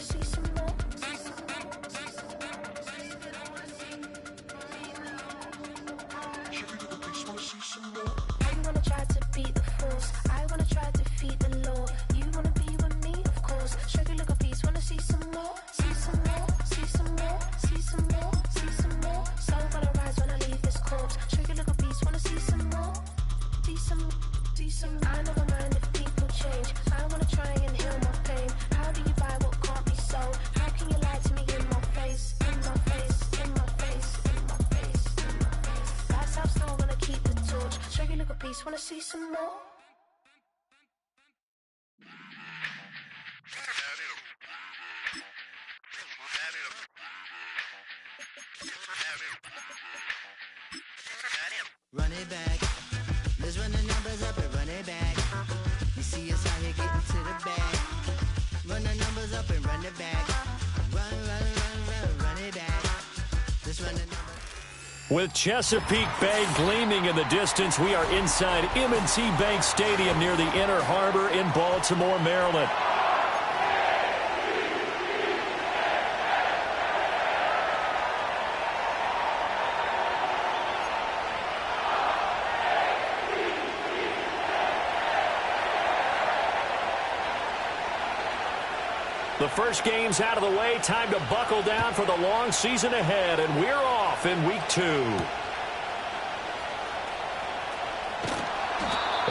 see some more? You wanna try to beat the force, I wanna try to defeat the law. You wanna be with me, of course. Show you look a piece, wanna see some more? See some more, see some more, see some more, see some more. Soul gonna rise when I leave this corpse. Show you look a piece, wanna see some more? See some, see some. I never mind if people change. I wanna try and heal my pain. How do you buy what can't be sold? How can you lie to me in my face, in my face, in my face, in my face, in my face? That's how still gonna keep the torch. Show you look a piece, wanna see some more? Run it back. Let's run the numbers up and run it back. You see us out here getting to the bag. Run the numbers up and run it back. Run, run, run, run, run it back. Let's run the numbers. With Chesapeake Bay gleaming in the distance, we are inside M&T Bank Stadium near the Inner Harbor in Baltimore, Maryland. The first game's out of the way. Time to buckle down for the long season ahead, and we're off in week 2.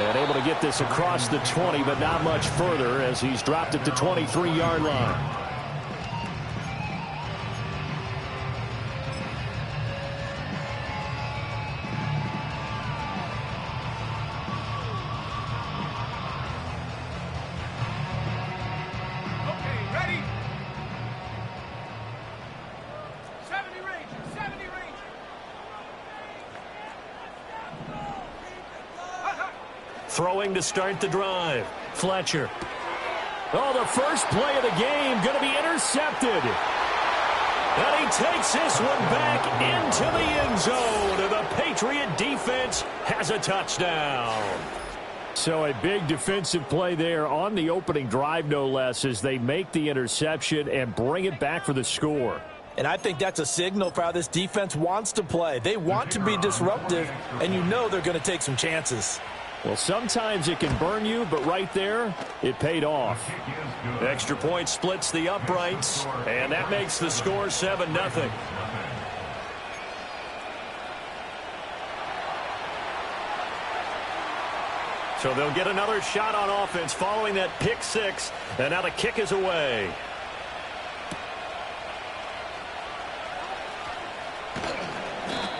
And able to get this across the 20, but not much further as he's dropped it to 23-yard line. Throwing to start the drive. Fletcher. Oh, the first play of the game going to be intercepted. And he takes this one back into the end zone. And the Patriot defense has a touchdown. So a big defensive play there on the opening drive, no less, as they make the interception and bring it back for the score. And I think that's a signal for how this defense wants to play. They want to be disruptive, and you know they're going to take some chances. Well, sometimes it can burn you, but right there, it paid off. Extra point splits the uprights, and that makes the score 7-0. So they'll get another shot on offense following that pick six, and now the kick is away.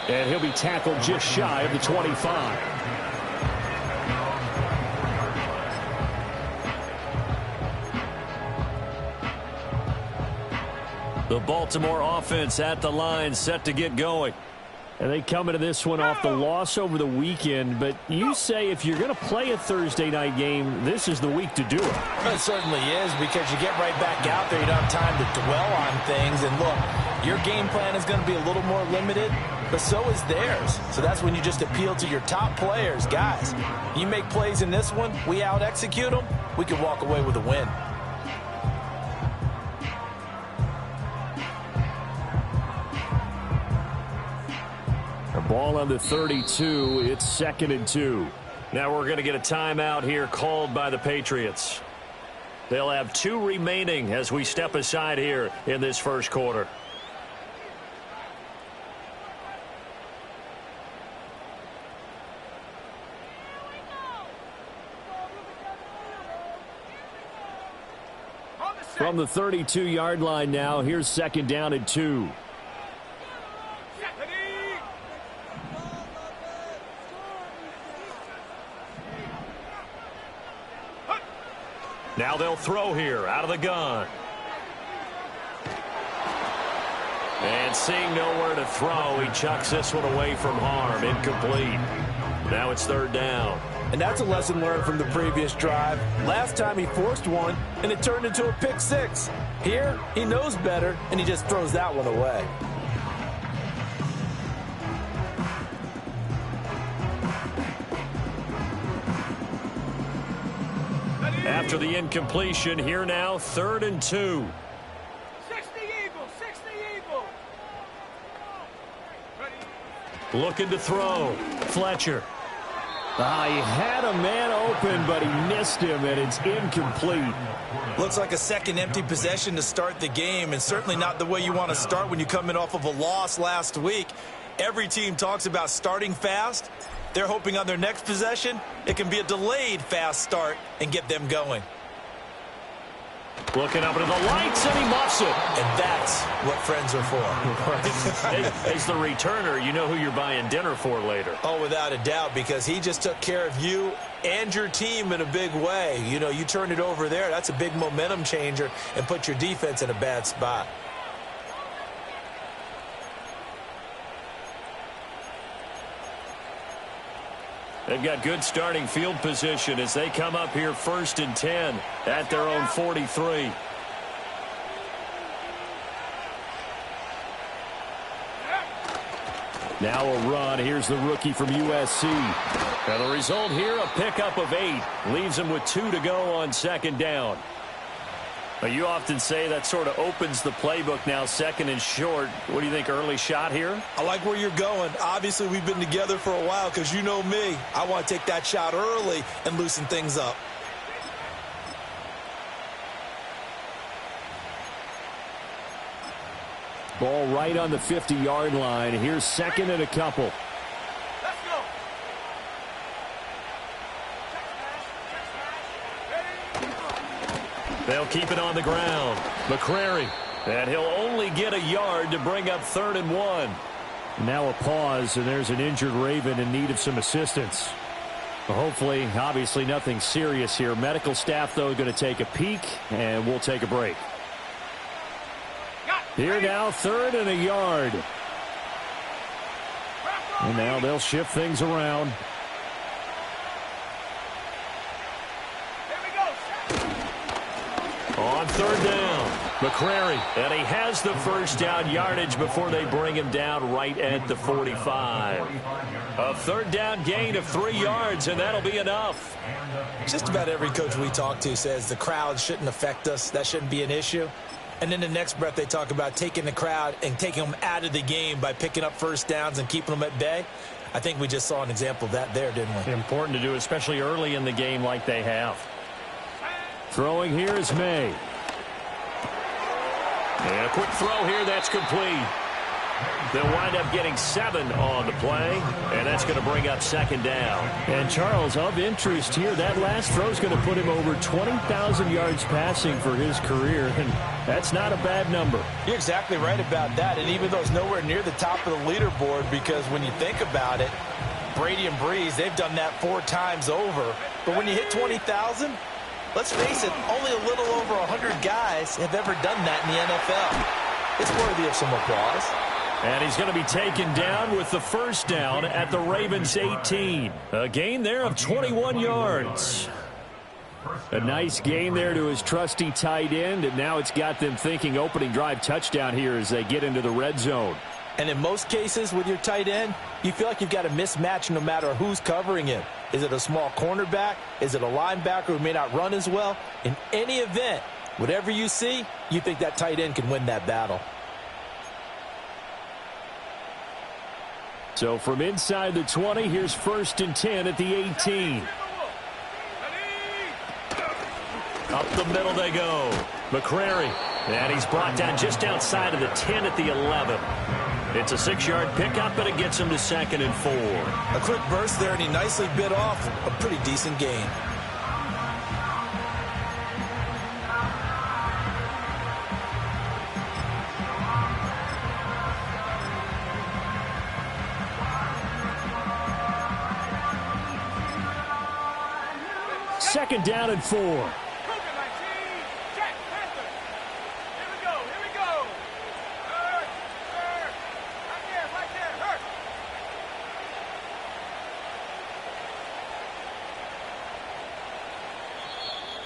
And he'll be tackled just shy of the 25. The Baltimore offense at the line, set to get going. And they come into this one off the loss over the weekend, but you say if you're going to play a Thursday night game, this is the week to do it. It certainly is, because you get right back out there. You don't have time to dwell on things. And look, your game plan is going to be a little more limited, but so is theirs. So that's when you just appeal to your top players. Guys, you make plays in this one, we out-execute them, we can walk away with a win. Ball on the 32. It's 2nd and 2. Now we're going to get a timeout here called by the Patriots. They'll have 2 remaining as we step aside here in this first quarter. From the 32-yard line now, here's 2nd down and 2. Now they'll throw here out of the gun. And seeing nowhere to throw, he chucks this one away from harm. Incomplete. Now it's 3rd down. And that's a lesson learned from the previous drive. Last time he forced one, and it turned into a pick six. Here, he knows better, and he just throws that one away. After the incompletion, here now, 3rd and 2. looking to throw. Fletcher. He had a man open, but he missed him, and it's incomplete. Looks like a second empty possession to start the game, and certainly not the way you want to start when you come in off of a loss last week. Every team talks about starting fast. They're hoping on their next possession, it can be a delayed fast start and get them going. Looking up into the lights, and he muffs it. And that's what friends are for. As the returner, you know who you're buying dinner for later. Oh, without a doubt, because he just took care of you and your team in a big way. You know, you turn it over there, that's a big momentum changer and put your defense in a bad spot. They've got good starting field position as they come up here 1st and 10 at their own 43. Now a run. Here's the rookie from USC. And the result here, a pickup of 8. Leaves him with 2 to go on 2nd down. You often say that sort of opens the playbook now, 2nd and short. What do you think, early shot here? I like where you're going. Obviously, we've been together for a while because you know me. I want to take that shot early and loosen things up. Ball right on the 50-yard line. Here's 2nd and a couple. They'll keep it on the ground. McCrary. And he'll only get a yard to bring up 3rd and 1. Now a pause, and there's an injured Raven in need of some assistance. Hopefully, obviously nothing serious here. Medical staff, though, going to take a peek, and we'll take a break. Here now, 3rd and a yard. And now they'll shift things around. On 3rd down, McCrary. And he has the 1st down yardage before they bring him down right at the 45. A 3rd down gain of 3 yards, and that'll be enough. Just about every coach we talk to says the crowd shouldn't affect us. That shouldn't be an issue. And in the next breath, they talk about taking the crowd and taking them out of the game by picking up 1st downs and keeping them at bay. I think we just saw an example of that there, didn't we? Important to do, especially early in the game like they have. Throwing here is May. And a quick throw here, that's complete. They'll wind up getting 7 on the play, and that's going to bring up 2nd down. And Charles, of interest here, that last throw is going to put him over 20,000 yards passing for his career, and that's not a bad number. You're exactly right about that, and even though it's nowhere near the top of the leaderboard, because when you think about it, Brady and Breeze, they've done that 4 times over. But when you hit 20,000, let's face it, only a little over 100 guys have ever done that in the NFL. It's worthy of some applause. And he's going to be taken down with the 1st down at the Ravens 18. A gain there of 21 yards. A nice gain there to his trusty tight end, and now it's got them thinking opening drive touchdown here as they get into the red zone. And in most cases with your tight end, you feel like you've got a mismatch no matter who's covering him. Is it a small cornerback? Is it a linebacker who may not run as well? In any event, whatever you see, you think that tight end can win that battle. So from inside the 20, here's 1st and 10 at the 18. Up the middle they go. McCrary. And he's brought down just outside of the 10 at the 11. It's a 6-yard pickup, and it gets him to 2nd and 4. A quick burst there, and he nicely bit off a pretty decent gain. Second down and 4.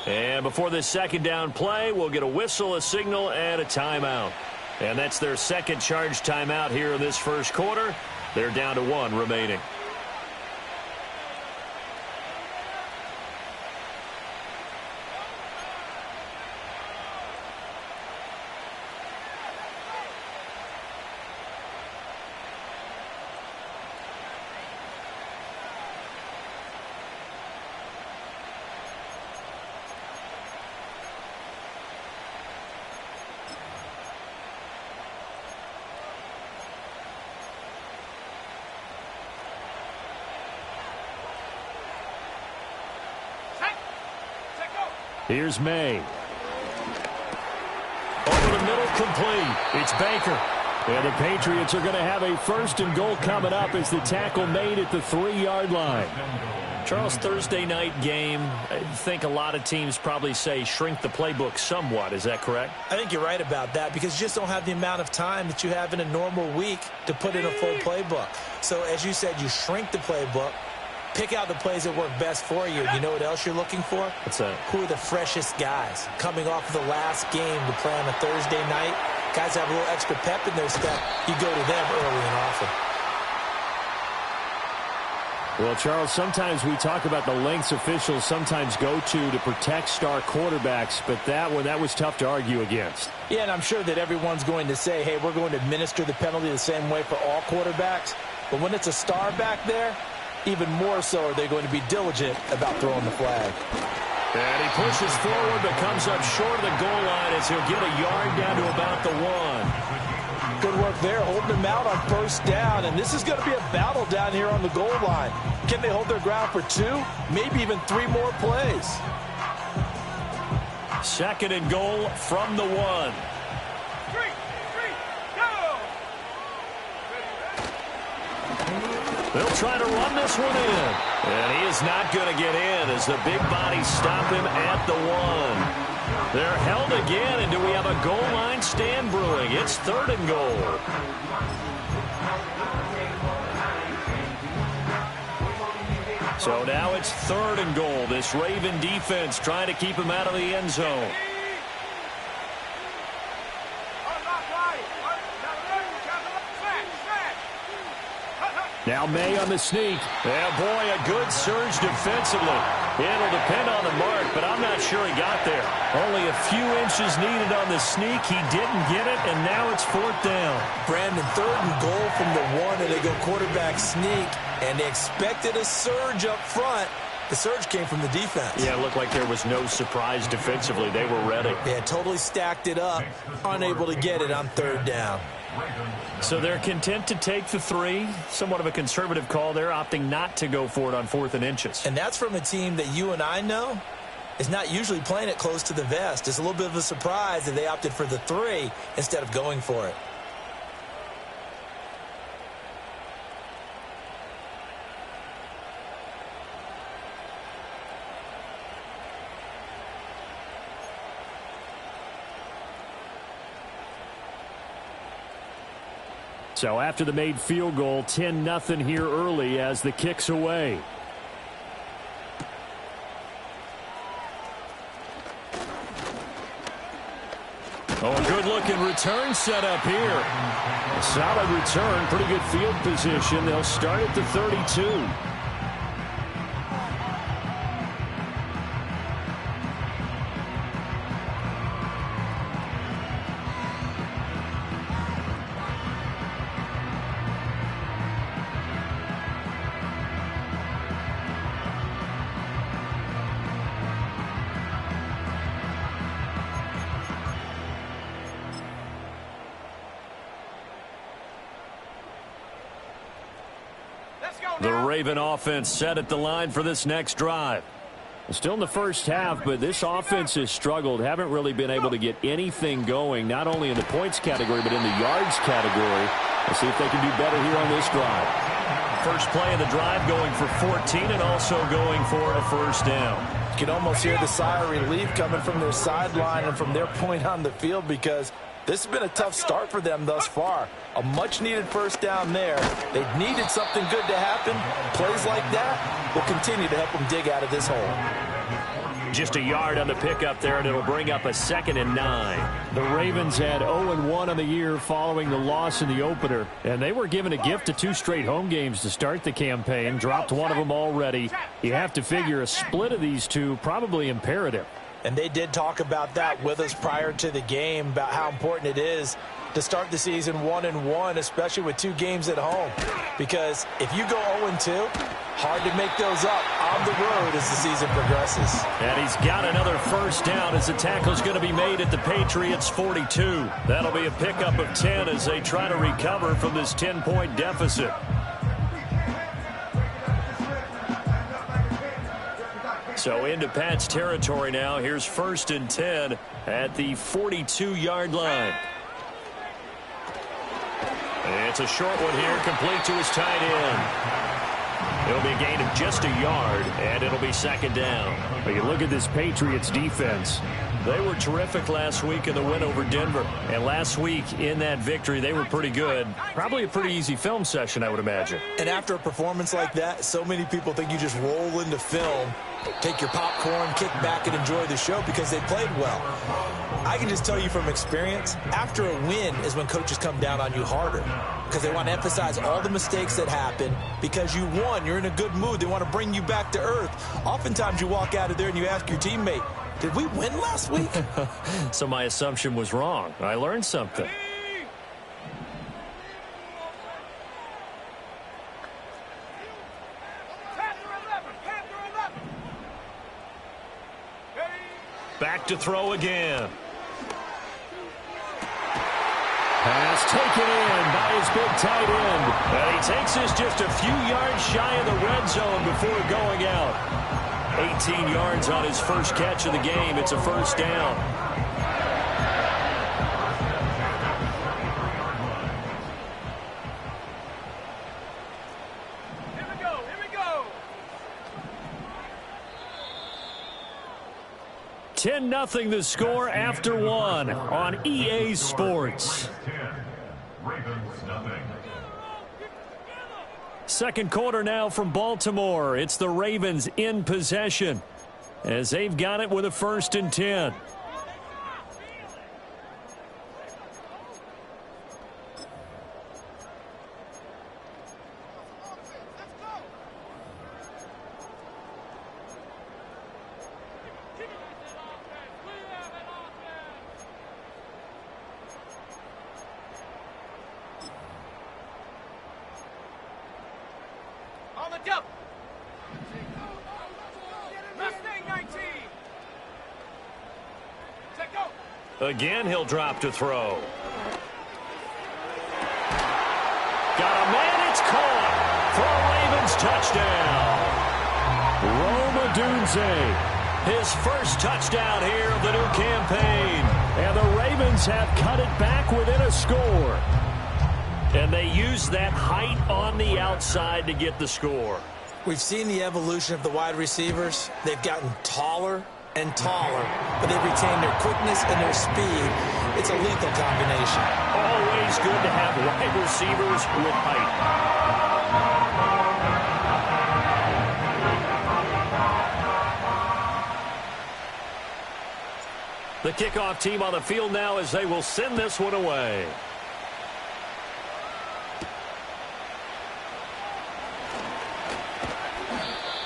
And before this 2nd down play, we'll get a whistle, a signal, and a timeout. And that's their 2nd charge timeout here in this 1st quarter. They're down to 1 remaining. Here's May. Over the middle, complete. It's Baker. And the Patriots are going to have a 1st and goal coming up as the tackle made at the 3-yard line. Charles, Thursday night game, I think a lot of teams probably say shrink the playbook somewhat. Is that correct? I think you're right about that because you just don't have the amount of time that you have in a normal week to put in a full playbook. So as you said, you shrink the playbook, pick out the plays that work best for you. You know what else you're looking for? What's that? Who are the freshest guys coming off of the last game to play on a Thursday night? Guys have a little extra pep in their step. You go to them early and often. Well, Charles, sometimes we talk about the lengths officials sometimes go to protect star quarterbacks, but that was tough to argue against. Yeah, and I'm sure that everyone's going to say, hey, we're going to administer the penalty the same way for all quarterbacks. But when it's a star back there, even more so are they going to be diligent about throwing the flag. And he pushes forward but comes up short of the goal line as he'll get a yard down to about the 1. Good work there, holding them out on 1st down. And this is going to be a battle down here on the goal line. Can they hold their ground for 2, maybe even 3 more plays? 2nd and goal from the 1. They'll try to run this one in. And he is not going to get in as the big bodies stop him at the 1. They're held again, and do we have a goal line stand brewing? It's 3rd and goal. So now it's 3rd and goal. This Raven defense trying to keep him out of the end zone. Now May on the sneak. Yeah, boy, a good surge defensively. It'll depend on the mark, but I'm not sure he got there. Only a few inches needed on the sneak. He didn't get it, and now it's 4th down. Brandon, 3rd and goal from the 1, and they go quarterback sneak, and they expected a surge up front. The surge came from the defense. Yeah, it looked like there was no surprise defensively. They were ready. Yeah, totally stacked it up, unable to get it on 3rd down. So they're content to take the 3. Somewhat of a conservative call there, opting not to go for it on 4th and inches. And that's from a team that you and I know is not usually playing it close to the vest. It's a little bit of a surprise that they opted for the 3 instead of going for it. So after the made field goal, 10-0 here early as the kick's away. Oh, a good-looking return set up here. A solid return, pretty good field position. They'll start at the 32. The Raven offense set at the line for this next drive. Still in the first half, but this offense has struggled. Haven't really been able to get anything going, not only in the points category, but in the yards category. Let's see if they can do better here on this drive. First play of the drive going for 14 and also going for a 1st down. You can almost hear the sigh of relief coming from their sideline and from their point on the field because this has been a tough start for them thus far. A much-needed 1st down there. They needed something good to happen. Plays like that will continue to help them dig out of this hole. Just a yard on the pickup there, and it'll bring up a 2nd and 9. The Ravens had 0-1 on the year following the loss in the opener, and they were given a gift of 2 straight home games to start the campaign. Dropped one of them already. You have to figure a split of these 2 probably imperative. And they did talk about that with us prior to the game, about how important it is to start the season 1-1, especially with 2 games at home. Because if you go 0-2, hard to make those up on the road as the season progresses. And he's got another 1st down as the tackle's going to be made at the Patriots' 42. That'll be a pickup of 10 as they try to recover from this 10-point deficit. So into Pat's territory now. Here's 1st and 10 at the 42-yard line. It's a short one here, complete to his tight end. It'll be a gain of just a yard, and it'll be 2nd down. Well, you look at this Patriots defense. They were terrific last week in the win over Denver. And last week in that victory, they were pretty good. Probably a pretty easy film session, I would imagine. And after a performance like that, so many people think you just roll into film, take your popcorn, kick back, and enjoy the show because they played well. I can just tell you from experience, after a win is when coaches come down on you harder because they want to emphasize all the mistakes that happen. Because you won, you're in a good mood. They want to bring you back to earth. Oftentimes you walk out of there and you ask your teammate, did we win last week? So my assumption was wrong. I learned something. Back to throw again. Pass taken in by his big tight end. And he takes this just a few yards shy of the red zone before going out. 18 yards on his first catch of the game. It's a 1st down. Here we go. 10-0 the score after 1 on EA Sports. Second quarter now from Baltimore. It's the Ravens in possession as they've got it with a 1st and 10. On the jump. Mustang 19. Check go. Again, he'll drop to throw. Got a man, it's caught for a Ravens touchdown. Rome Odunze, his first touchdown here of the new campaign. And the Ravens have cut it back within a score. And they use that height on the outside to get the score. We've seen the evolution of the wide receivers. They've gotten taller and taller, but they've retained their quickness and their speed. It's a lethal combination. Always good to have wide receivers with height. The kickoff team on the field now as they will send this one away.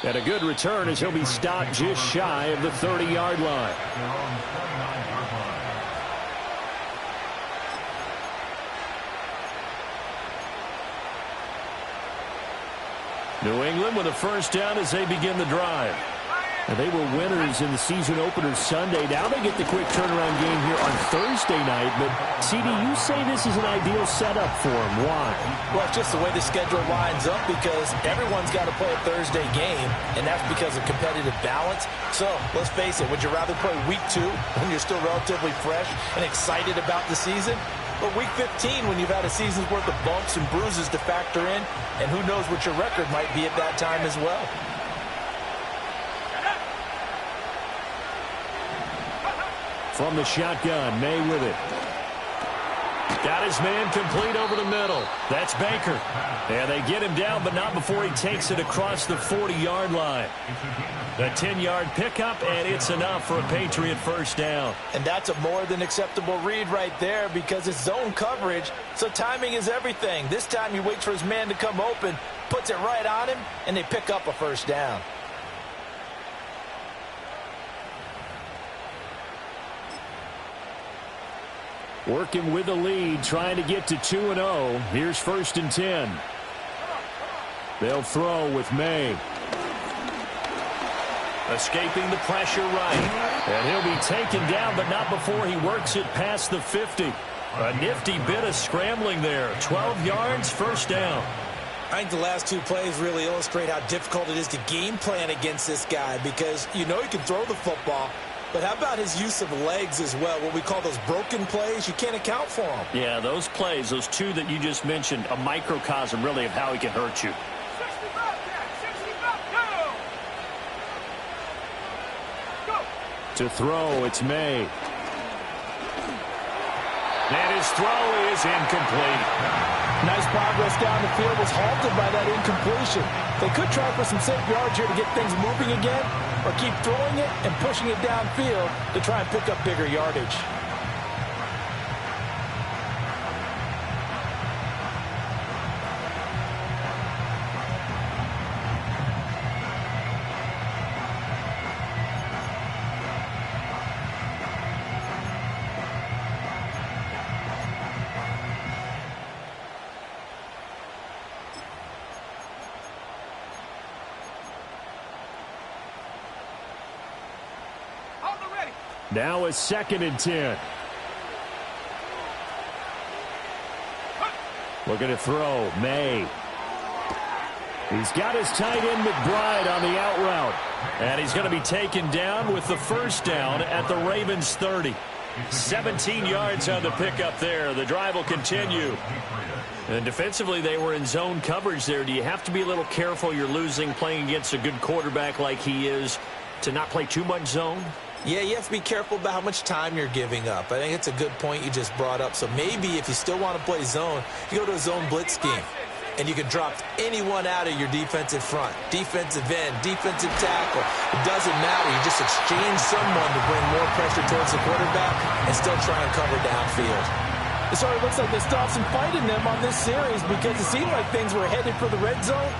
And a good return as he'll be stopped just shy of the 30-yard line. New England with a 1st down as they begin the drive. And they were winners in the season opener Sunday. Now they get the quick turnaround game here on Thursday night. But, CD, you say this is an ideal setup for them. Why? Well, it's just the way the schedule lines up because everyone's got to play a Thursday game, and that's because of competitive balance. So, let's face it, would you rather play week 2 when you're still relatively fresh and excited about the season? But week 15 when you've had a season's worth of bumps and bruises to factor in, and who knows what your record might be at that time as well. From the shotgun, May with it. Got his man complete over the middle. That's Baker. And they get him down, but not before he takes it across the 40-yard line. A 10-yard pickup, and it's enough for a Patriot 1st down. And that's a more than acceptable read right there because it's zone coverage, so timing is everything. This time he waits for his man to come open, puts it right on him, and they pick up a 1st down. Working with the lead, trying to get to 2-0. Here's 1st and 10. They'll throw with May. Escaping the pressure right. And he'll be taken down, but not before he works it past the 50. A nifty bit of scrambling there. 12 yards, 1st down. I think the last two plays really illustrate how difficult it is to game plan against this guy because you know he can throw the football, but how about his use of legs as well? What we call those broken plays, you can't account for them. Yeah, those plays, those two that you just mentioned, a microcosm really of how he can hurt you. 65, go! Go! To throw, it's May. And his throw is incomplete. Nice progress down the field was halted by that incompletion. They could try for some safe yards here to get things moving again, or keep throwing it and pushing it downfield to try and pick up bigger yardage. Now a 2nd and 10. Looking to throw, May. He's got his tight end McBride on the out route. And he's going to be taken down with the first down at the Ravens 30. 17 yards on the pickup there. The drive will continue. And defensively, they were in zone coverage there. Do you have to be a little careful? You're losing playing against a good quarterback like he is to not play too much zone? Yeah, you have to be careful about how much time you're giving up. I think it's a good point you just brought up. So maybe if you still want to play zone, you go to a zone blitz scheme. And you can drop anyone out of your defensive front. Defensive end, defensive tackle. It doesn't matter. You just exchange someone to bring more pressure towards the quarterback and still try and cover downfield. It sort of looks like they stopped some fight in them on this series because it seemed like things were headed for the red zone.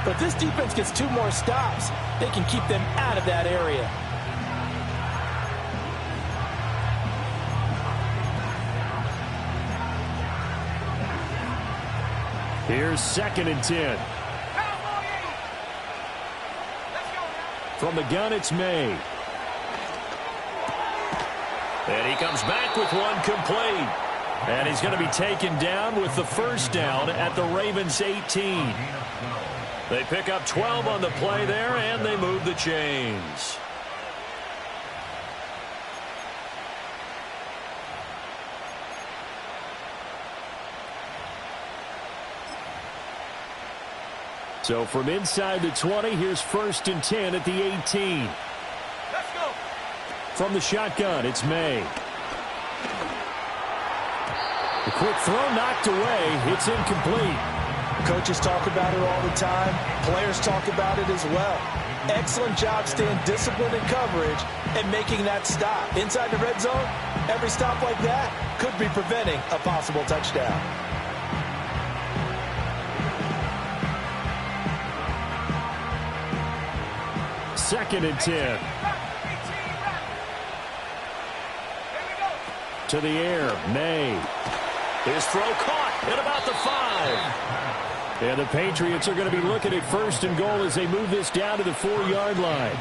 But this defense gets 2 more stops. They can keep them out of that area. Here's 2nd and 10. From the gun, it's May. And he comes back with one complete. And he's going to be taken down with the first down at the Ravens 18. They pick up 12 on the play there, and they move the chains. So from inside the 20, here's 1st and 10 at the 18. Let's go. From the shotgun, it's May. The quick throw knocked away. It's incomplete. Coaches talk about it all the time. Players talk about it as well. Excellent job staying disciplined in coverage and making that stop. Inside the red zone, every stop like that could be preventing a possible touchdown. Second and 10. To the air, May. His throw caught at about the 5. And the Patriots are going to be looking at 1st and goal as they move this down to the 4-yard line.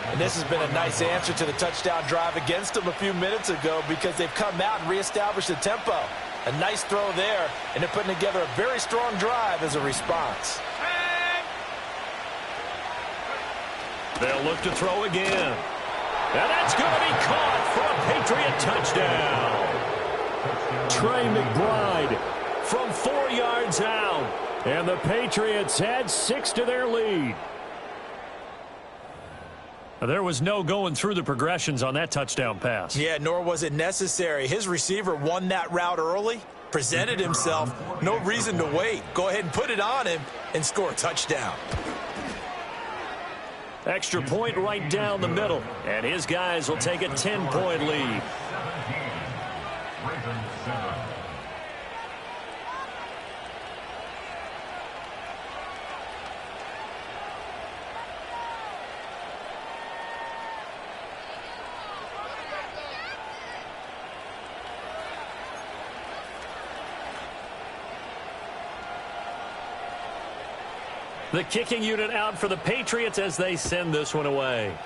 And this has been a nice answer to the touchdown drive against them a few minutes ago because they've come out and reestablished the tempo. A nice throw there, and they're putting together a very strong drive as a response. They'll look to throw again. And that's going to be caught for a Patriot touchdown. Trey McBride from 4 yards out. And the Patriots add 6 to their lead. There was no going through the progressions on that touchdown pass. Yeah, nor was it necessary. His receiver won that route early, presented himself. No reason to wait. Go ahead and put it on him and score a touchdown. Extra point right down the middle. And his guys will take a 10-point lead. The kicking unit out for the Patriots as they send this one away.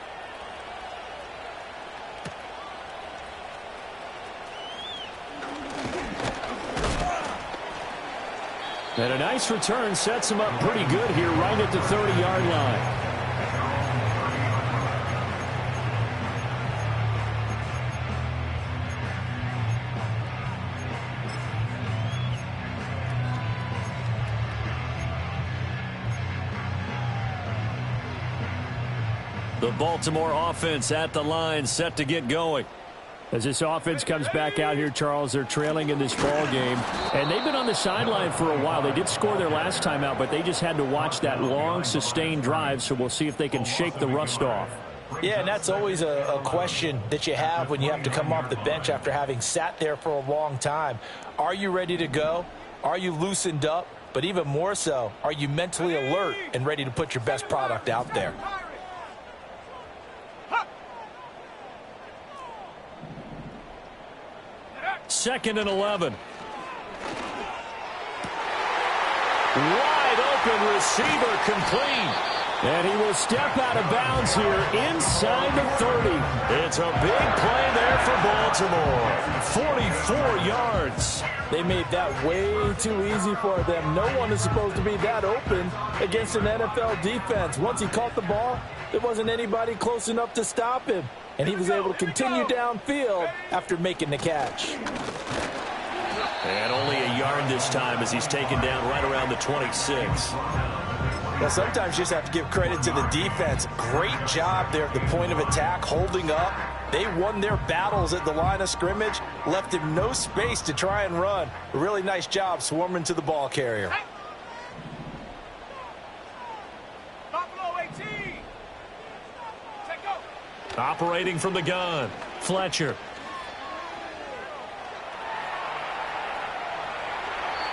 And a nice return sets him up pretty good here right at the 30-yard line. The Baltimore offense at the line, set to get going. As this offense comes back out here, Charles, they're trailing in this ball game. And they've been on the sideline for a while. They did score their last time out, but they just had to watch that long, sustained drive. So we'll see if they can shake the rust off. Yeah, and that's always a question that you have when you have to come off the bench after having sat there for a long time. Are you ready to go? Are you loosened up? But even more so, are you mentally alert and ready to put your best product out there? Second and 11. Wide open receiver complete. And he will step out of bounds here inside the 30. It's a big play there for Baltimore. 44 yards. They made that way too easy for them. No one is supposed to be that open against an NFL defense. Once he caught the ball, there wasn't anybody close enough to stop him. And he was able to continue downfield after making the catch. And only a yard this time as he's taken down right around the 26. Well, sometimes you just have to give credit to the defense. Great job there at the point of attack, holding up. They won their battles at the line of scrimmage, left him no space to try and run. A really nice job swarming to the ball carrier. Operating from the gun, Fletcher.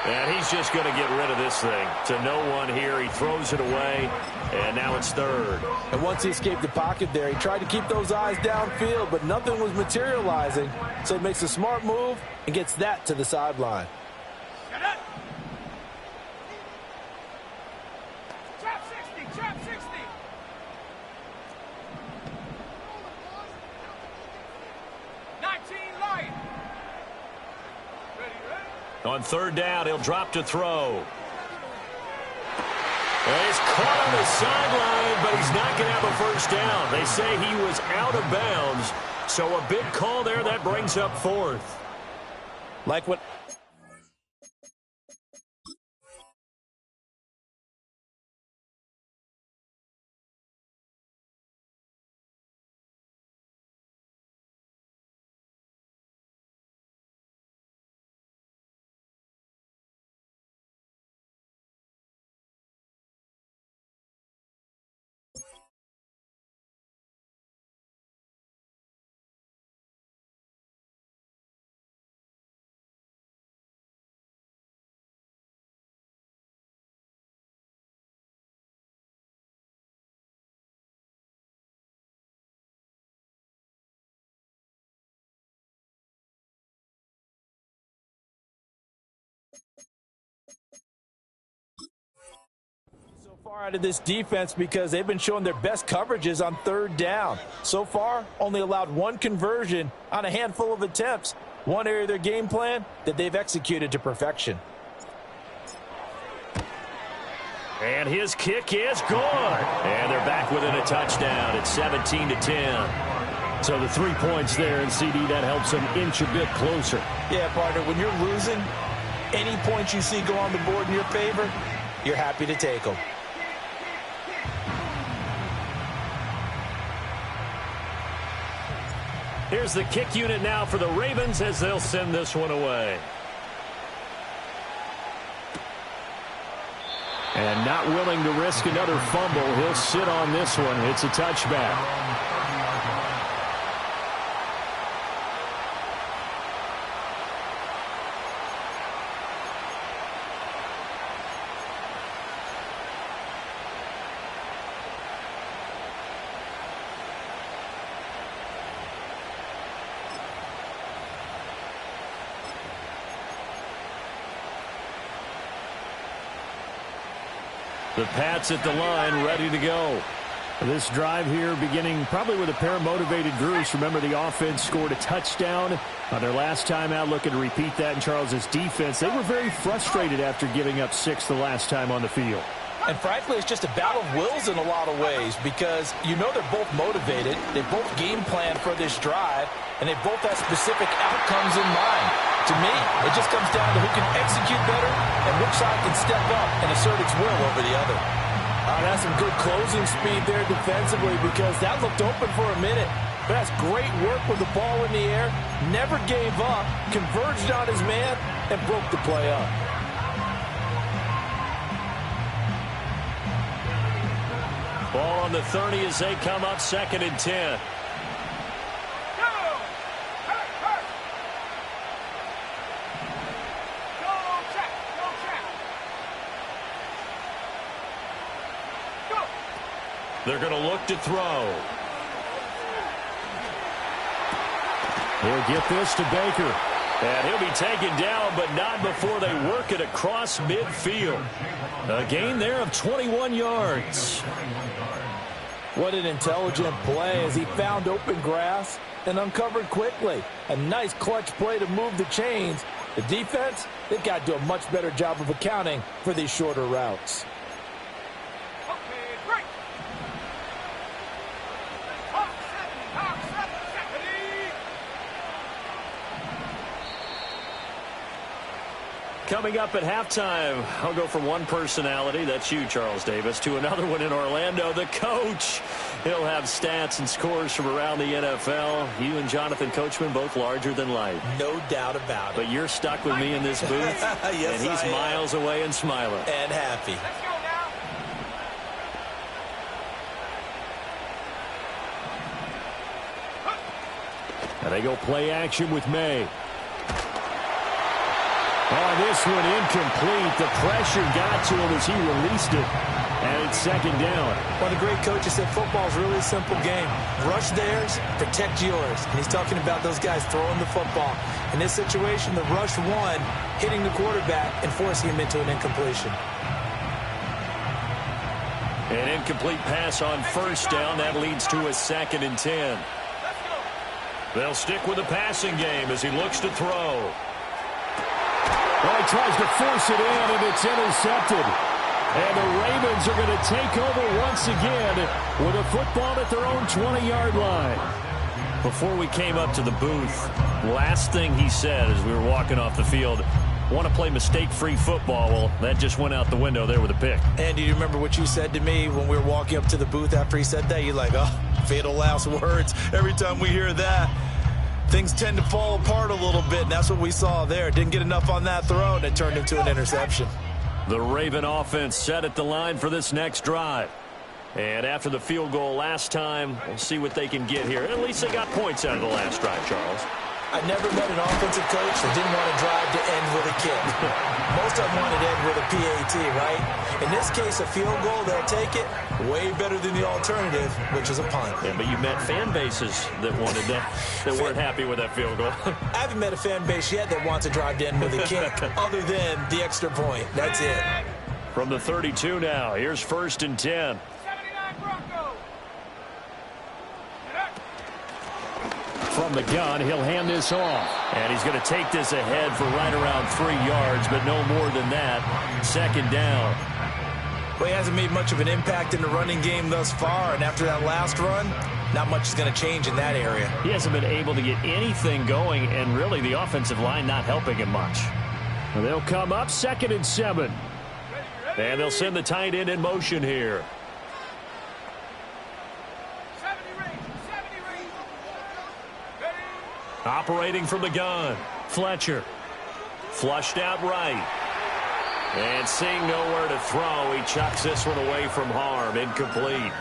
And he's just going to get rid of this thing. To no one here. He throws it away, and now it's third. And once he escaped the pocket there, he tried to keep those eyes downfield, but nothing was materializing. So he makes a smart move and gets that to the sideline. On third down, he'll drop to throw. And he's caught on the sideline, but he's not going to have a first down. They say he was out of bounds, so a big call there that brings up fourth. Like what? Far out of this defense because they've been showing their best coverages on third down. So far, only allowed one conversion on a handful of attempts. One area of their game plan that they've executed to perfection. And his kick is good. And they're back within a touchdown. It's 17-10. So the 3 points there, and CD, that helps them inch a bit closer. Yeah, partner, when you're losing, any points you see go on the board in your favor, you're happy to take them. Here's the kick unit now for the Ravens as they'll send this one away. And not willing to risk another fumble, he'll sit on this one. It's a touchback. The Pats at the line, ready to go. This drive here beginning probably with a pair of motivated groups. Remember, the offense scored a touchdown on their last time out, looking to repeat that in Charles's defense. They were very frustrated after giving up 6 the last time on the field. And frankly, it's just a battle of wills in a lot of ways because you know they're both motivated. They both game plan for this drive, and they both have specific outcomes in mind. To me, it just comes down to who can execute better and which side can step up and assert its will over the other. That's some good closing speed there defensively because that looked open for a minute. But that's great work with the ball in the air. Never gave up, converged on his man, and broke the play up. Ball on the 30 as they come up 2nd and 10. They're going to look to throw. He'll get this to Baker. And he'll be taken down, but not before they work it across midfield. A gain there of 21 yards. What an intelligent play as he found open grass and uncovered quickly. A nice clutch play to move the chains. The defense, they've got to do a much better job of accounting for these shorter routes. Coming up at halftime, I'll go from one personality, that's you, Charles Davis, to another one in Orlando, the coach. He'll have stats and scores from around the NFL. You and Jonathan Coachman, both larger than life. No doubt about it. But you're stuck with me in this booth, yes, and he's miles away and smiling. And happy. And they go play action with May. Oh, this one incomplete. The pressure got to him as he released it. And it's 2nd down. One of the great coaches said football is really a simple game. Rush theirs, protect yours. And he's talking about those guys throwing the football. In this situation, the rush one, hitting the quarterback and forcing him into an incompletion. An incomplete pass on 1st down. That leads to a 2nd and 10. They'll stick with the passing game as he looks to throw. Well, he tries to force it in, and it's intercepted. And the Ravens are going to take over once again with a football at their own 20-yard line. Before we came up to the booth, last thing he said as we were walking off the field, want to play mistake-free football. Well, that just went out the window there with a pick. And do you remember what you said to me when we were walking up to the booth after he said that? You're like, oh, fatal last words. Every time we hear that, things tend to fall apart a little bit, and that's what we saw there. Didn't get enough on that throw, and it turned into an interception. The Raven offense set at the line for this next drive. And after the field goal last time, we'll see what they can get here. At least they got points out of the last drive, Charles. I never met an offensive coach that didn't want to drive to end with a kick. Most of them want to end with a PAT, right? In this case, a field goal, they'll take it. Way better than the alternative, which is a punt. Yeah, but you met fan bases that wanted that, that weren't happy with that field goal. I haven't met a fan base yet that wants to drive to end with a kick, other than the extra point. That's it. From the 32 now, here's 1st and 10. From the gun, he'll hand this off. And he's going to take this ahead for right around 3 yards, but no more than that. 2nd down. Well, he hasn't made much of an impact in the running game thus far, and after that last run, not much is going to change in that area. He hasn't been able to get anything going, and really the offensive line not helping him much. Well, they'll come up 2nd and 7. And they'll send the tight end in motion here. Operating from the gun, Fletcher. Flushed out right. And seeing nowhere to throw, he chucks this one away from harm. Incomplete.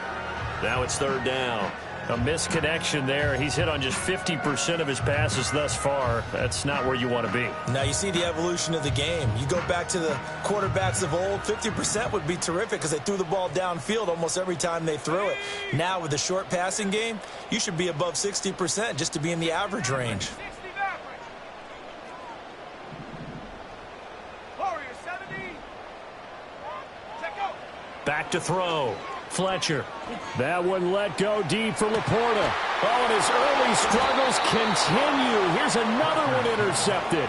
Now it's 3rd down. A misconnection there. He's hit on just 50% of his passes thus far. That's not where you want to be. Now you see the evolution of the game. You go back to the quarterbacks of old, 50% would be terrific because they threw the ball downfield almost every time they threw it. Now with the short passing game, you should be above 60% just to be in the average range. Back to throw. Fletcher. That one let go deep for Laporta. Oh, and his early struggles continue. Here's another one intercepted.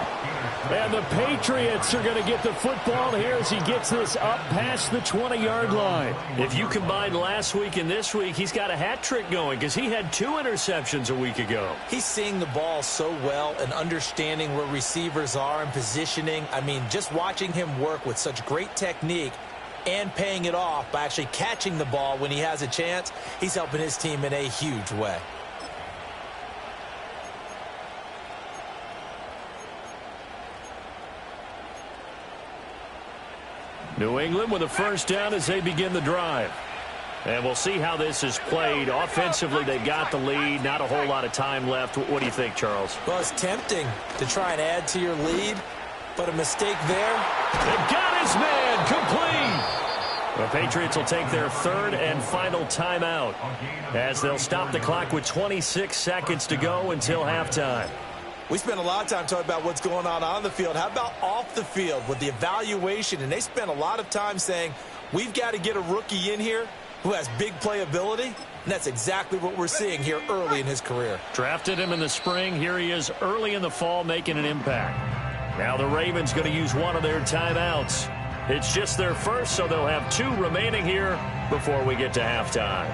And the Patriots are going to get the football here as he gets this up past the 20-yard line. If you combine last week and this week, he's got a hat trick going because he had 2 interceptions a week ago. He's seeing the ball so well and understanding where receivers are and positioning. I mean, just watching him work with such great technique and paying it off by actually catching the ball when he has a chance, he's helping his team in a huge way. New England with a first down as they begin the drive. And we'll see how this is played. Offensively, they've got the lead. Not a whole lot of time left. What do you think, Charles? Well, it's tempting to try and add to your lead, but a mistake there. They've got his man complete. The Patriots will take their 3rd and final timeout as they'll stop the clock with 26 seconds to go until halftime. We spent a lot of time talking about what's going on the field. How about off the field with the evaluation? And they spent a lot of time saying, we've got to get a rookie in here who has big playability. And that's exactly what we're seeing here early in his career. Drafted him in the spring. Here he is early in the fall making an impact. Now the Ravens going to use one of their timeouts. It's just their first, so they'll have 2 remaining here before we get to halftime.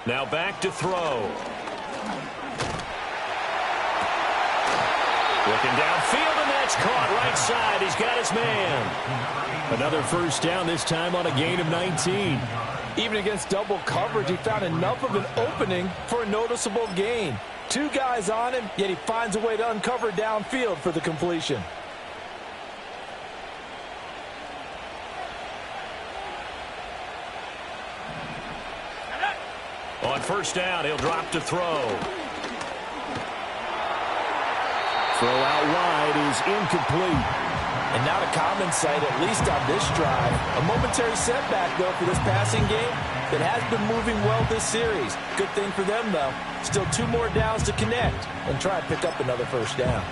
Now back to throw. Looking downfield, and that's caught right side. He's got his man. Another first down, this time on a gain of 19. Even against double coverage, he found enough of an opening for a noticeable gain. 2 guys on him, yet he finds a way to uncover downfield for the completion. On first down, he'll drop to throw. Throw out wide is incomplete. And not a common sight, at least on this drive. A momentary setback, though, for this passing game that has been moving well this series. Good thing for them, though. Still 2 more downs to connect and try and pick up another first down.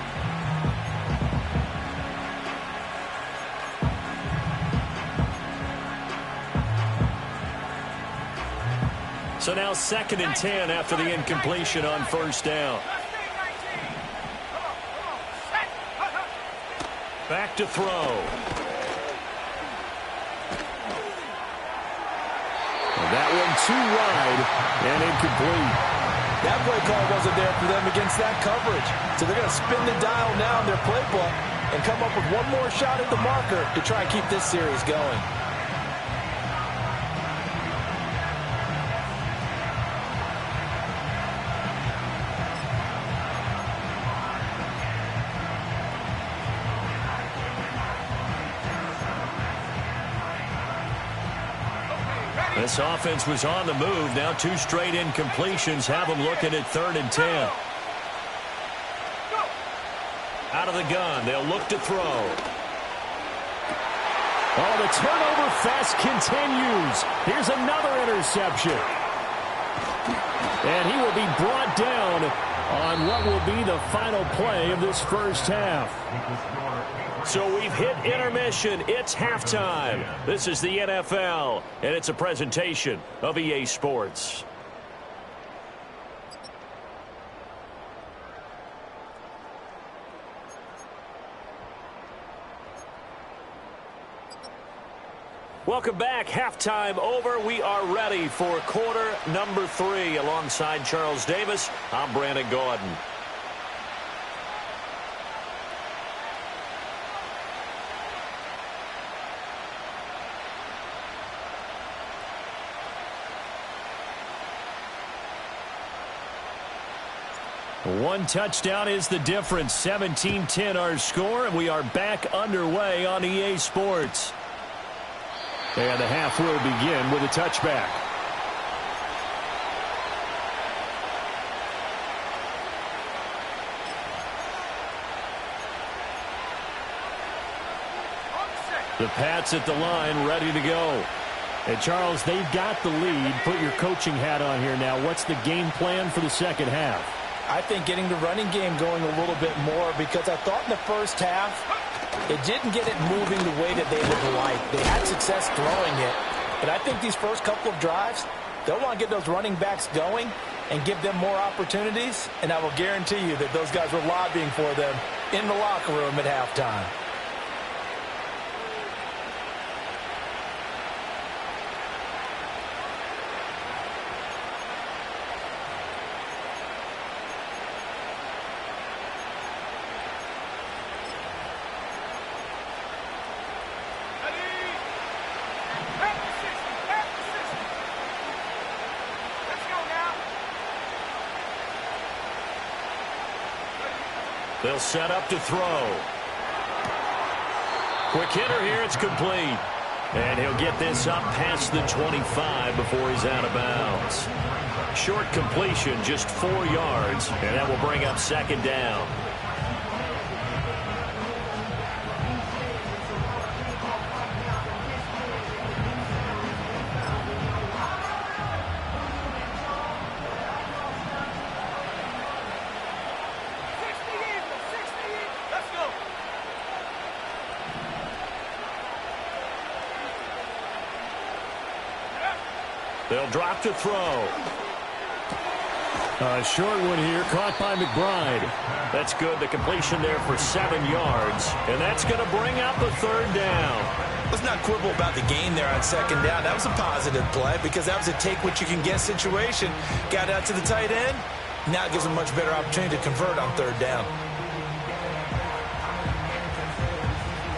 So now 2nd and 10 after the incompletion on first down. Back to throw. And that one too wide and incomplete. That play call wasn't there for them against that coverage. So they're going to spin the dial now in their playbook and come up with one more shot at the marker to try and keep this series going. This offense was on the move. Now 2 straight incompletions have them looking at 3rd and 10. Out of the gun, they'll look to throw. Oh, the turnover fest continues. Here's another interception. And he will be brought down on what will be the final play of this first half. So we've hit intermission. It's halftime. This is the NFL, and it's a presentation of EA Sports. Welcome back. Halftime over. We are ready for quarter number 3. Alongside Charles Davis, I'm Brandon Gordon. One touchdown is the difference. 17-10 our score, and we are back underway on EA Sports. And the half will begin with a touchback. The Pats at the line, ready to go. And, Charles, they've got the lead. Put your coaching hat on here now. What's the game plan for the second half? I think getting the running game going a little bit more, because I thought in the first half it didn't get it moving the way that they would like. They had success throwing it. But I think these first couple of drives, they'll want to get those running backs going and give them more opportunities. And I will guarantee you that those guys were lobbying for them in the locker room at halftime. They'll set up to throw. Quick hitter here. It's complete. And he'll get this up past the 25 before he's out of bounds. Short completion, just 4 yards. And that will bring up second down. They'll drop to throw. A short one here, caught by McBride. That's good. The completion there for 7 yards. And that's going to bring up the third down. Let's not quibble about the gain there on second down. That was a positive play because that was a take-what-you-can-get situation. Got out to the tight end. Now it gives them a much better opportunity to convert on third down.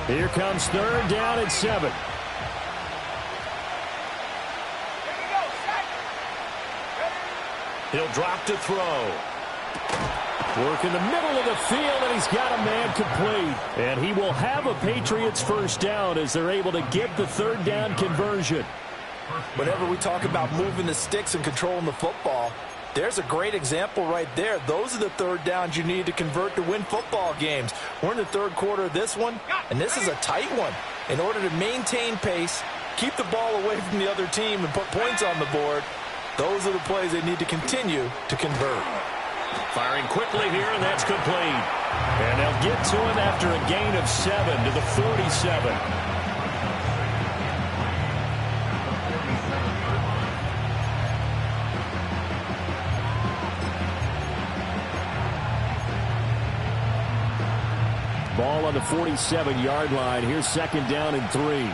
Here comes third down at 7. He'll drop to throw. Work in the middle of the field, and he's got a man complete. And he will have a Patriots first down as they're able to get the third down conversion. Whenever we talk about moving the sticks and controlling the football, there's a great example right there. Those are the third downs you need to convert to win football games. We're in the third quarter of this one, and this is a tight one. In order to maintain pace, keep the ball away from the other team, and put points on the board, those are the plays they need to continue to convert. Firing quickly here, and that's complete. And they'll get to him after a gain of 7 to the 47. Ball on the 47-yard line. Here's second down and 3.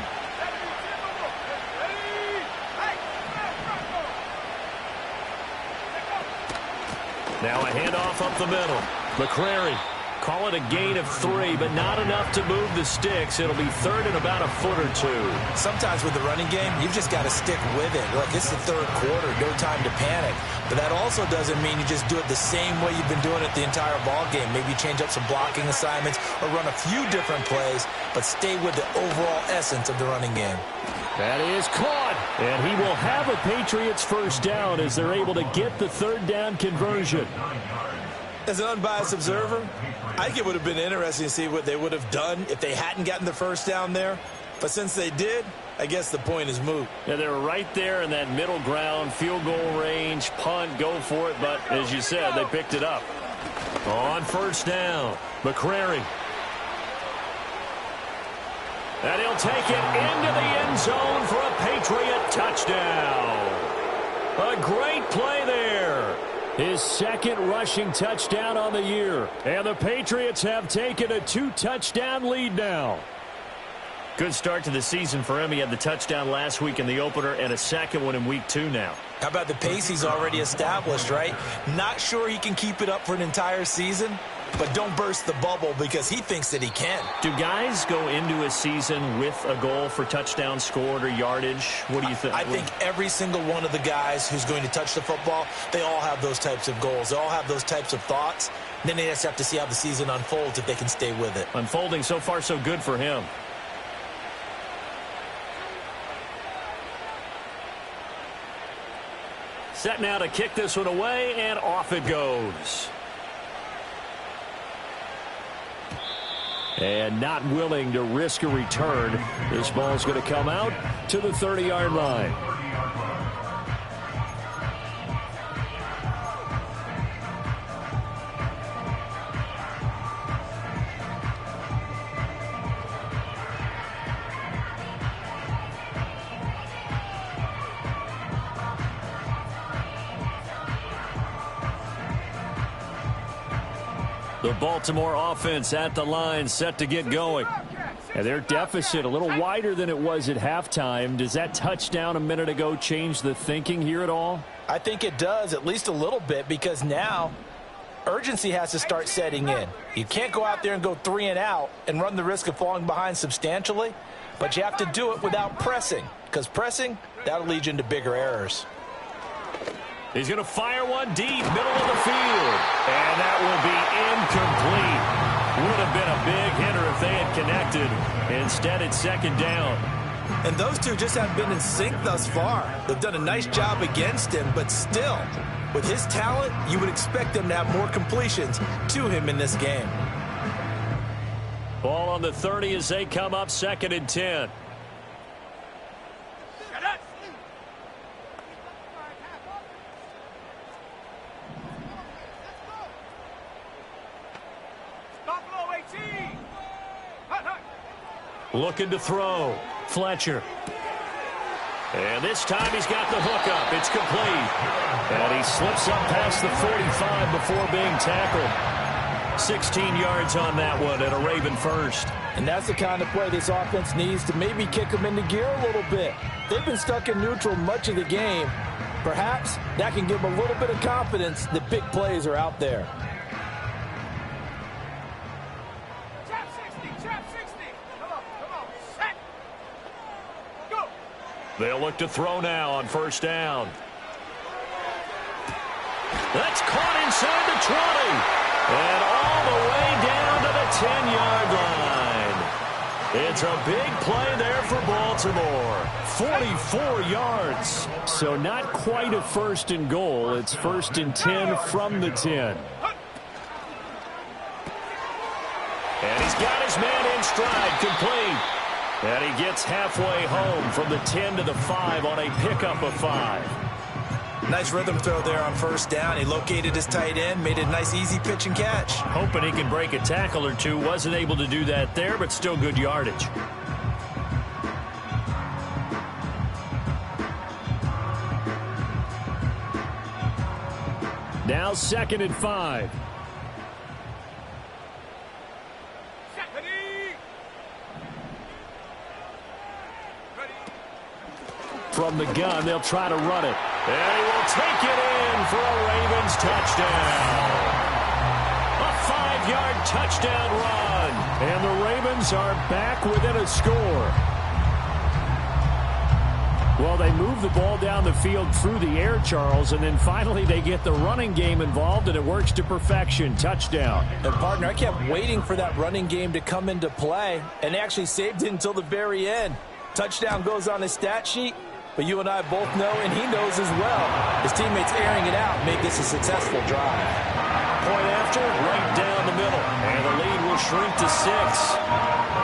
Now a handoff up the middle. McCrary, call it a gain of 3, but not enough to move the sticks. It'll be third and about a foot or 2. Sometimes with the running game, you've just got to stick with it. Look, it's the third quarter, no time to panic. But that also doesn't mean you just do it the same way you've been doing it the entire ball game. Maybe change up some blocking assignments or run a few different plays, but stay with the overall essence of the running game. That is caught, and he will have a Patriots first down as they're able to get the third down conversion. As an unbiased observer, I think it would have been interesting to see what they would have done if they hadn't gotten the first down there. But since they did, I guess the point is moot. Yeah, they were right there in that middle ground, field goal range, punt, go for it. But as you said, they picked it up. On first down, McCrary. And he'll take it into the end zone for a Patriot touchdown. A great play there. His second rushing touchdown on the year. And the Patriots have taken a 2-touchdown lead now. Good start to the season for him. He had the touchdown last week in the opener and a second one in week 2 now. How about the pace he's already established, right? Not sure he can keep it up for an entire season, but don't burst the bubble because he thinks that he can. Do guys go into a season with a goal for touchdown scored or yardage? What do you think? I think every single one of the guys who's going to touch the football, they all have those types of goals. They all have those types of thoughts. Then they just have to see how the season unfolds if they can stay with it. Unfolding so far so good for him. Set now to kick this one away, and off it goes. and not willing to risk a return. This ball's going to come out to the 30-yard line. The Baltimore offense at the line, set to get going. And their deficit a little wider than it was at halftime. Does that touchdown a minute ago change the thinking here at all? I think it does, at least a little bit, because now urgency has to start setting in. You can't go out there and go 3 and out and run the risk of falling behind substantially, but you have to do it without pressing, because pressing, that'll lead you into bigger errors. He's going to fire one deep, middle of the field. And that will be incomplete. Would have been a big hitter if they had connected. Instead, it's second down. And those two just haven't been in sync thus far. They've done a nice job against him, but still, with his talent, you would expect them to have more completions to him in this game. Ball on the 30 as they come up, 2nd and 10. Looking to throw. Fletcher. And this time he's got the hookup. It's complete. And he slips up past the 45 before being tackled. 16 yards on that one and a Raven first. And that's the kind of play this offense needs to maybe kick them into gear a little bit. They've been stuck in neutral much of the game. Perhaps that can give them a little bit of confidence that big plays are out there. They'll look to throw now on first down. That's caught inside the 20. And all the way down to the 10-yard line. It's a big play there for Baltimore. 44 yards. So not quite a 1st and goal. It's 1st and 10 from the 10. And he's got his man in stride, complete. And he gets halfway home from the 10 to the 5 on a pickup of 5. Nice rhythm throw there on first down. He located his tight end, made a nice easy pitch and catch. Hoping he can break a tackle or two. Wasn't able to do that there, but still good yardage. Now 2nd and 5. From the gun, they'll try to run it. And he will take it in for a Ravens touchdown. A 5-yard touchdown run. And the Ravens are back within a score. Well, they move the ball down the field through the air, Charles, and then finally they get the running game involved, and it works to perfection. Touchdown. And, partner, I kept waiting for that running game to come into play, and they actually saved it until the very end. Touchdown goes on his stat sheet. But you and I both know, and he knows as well, his teammates airing it out make this a successful drive. Point after, right down the middle. And the lead will shrink to 6.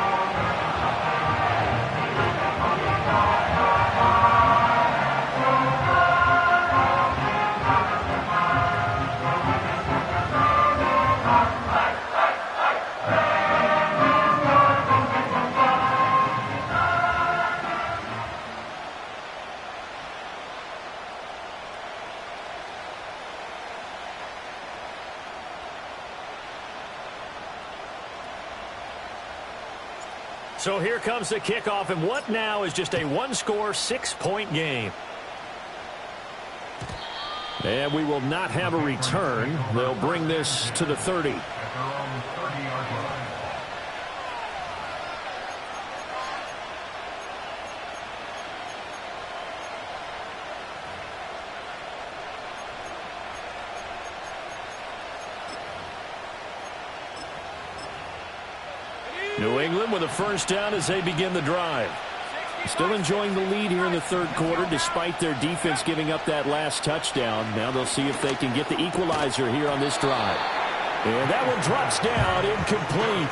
So here comes the kickoff, and what now is just a one-score, 6-point game. And we will not have a return. They'll bring this to the 30. New England with a first down as they begin the drive. Still enjoying the lead here in the third quarter despite their defense giving up that last touchdown. Now they'll see if they can get the equalizer here on this drive. And that one drops down, incomplete.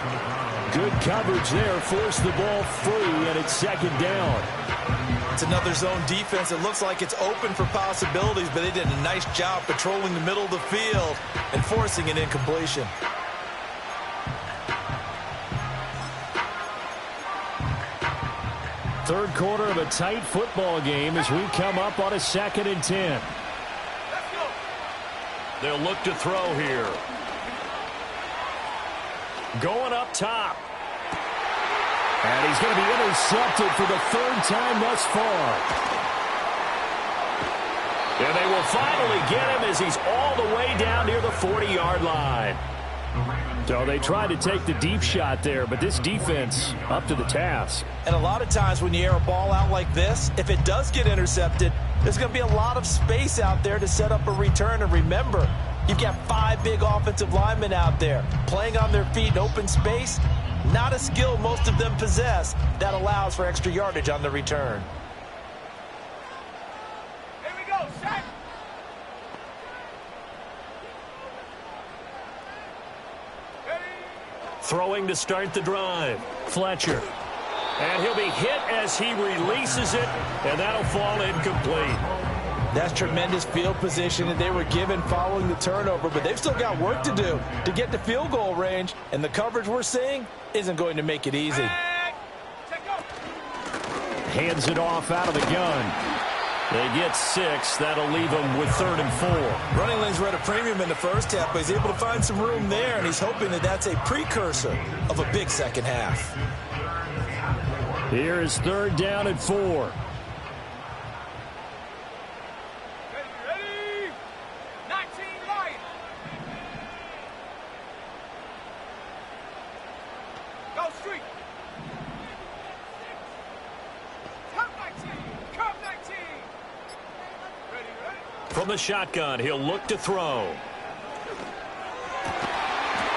Good coverage there, forced the ball free, and it's second down. It's another zone defense. It looks like it's open for possibilities, but they did a nice job patrolling the middle of the field and forcing an incompletion. Third quarter of a tight football game as we come up on a 2nd and 10. They'll look to throw here. Going up top. And he's going to be intercepted for the 3rd time thus far. And they will finally get him as he's all the way down near the 40-yard line. So they tried to take the deep shot there, but this defense up to the task. And a lot of times when you air a ball out like this, if it does get intercepted, there's going to be a lot of space out there to set up a return. And remember, you've got 5 big offensive linemen out there playing on their feet in open space. Not a skill most of them possess that allows for extra yardage on the return. Here we go, set. Throwing to start the drive. Fletcher. And he'll be hit as he releases it, and that'll fall incomplete. That's tremendous field position that they were given following the turnover, but they've still got work to do to get to field goal range, and the coverage we're seeing isn't going to make it easy. Hands it off out of the gun. They get 6. That'll leave them with 3rd and 4. Running lanes were at a premium in the first half, but he's able to find some room there, and he's hoping that that's a precursor of a big second half. Here is 3rd down and 4. Ready? 19 line. Go street. Come 19. Come 19. Ready? From the shotgun, he'll look to throw.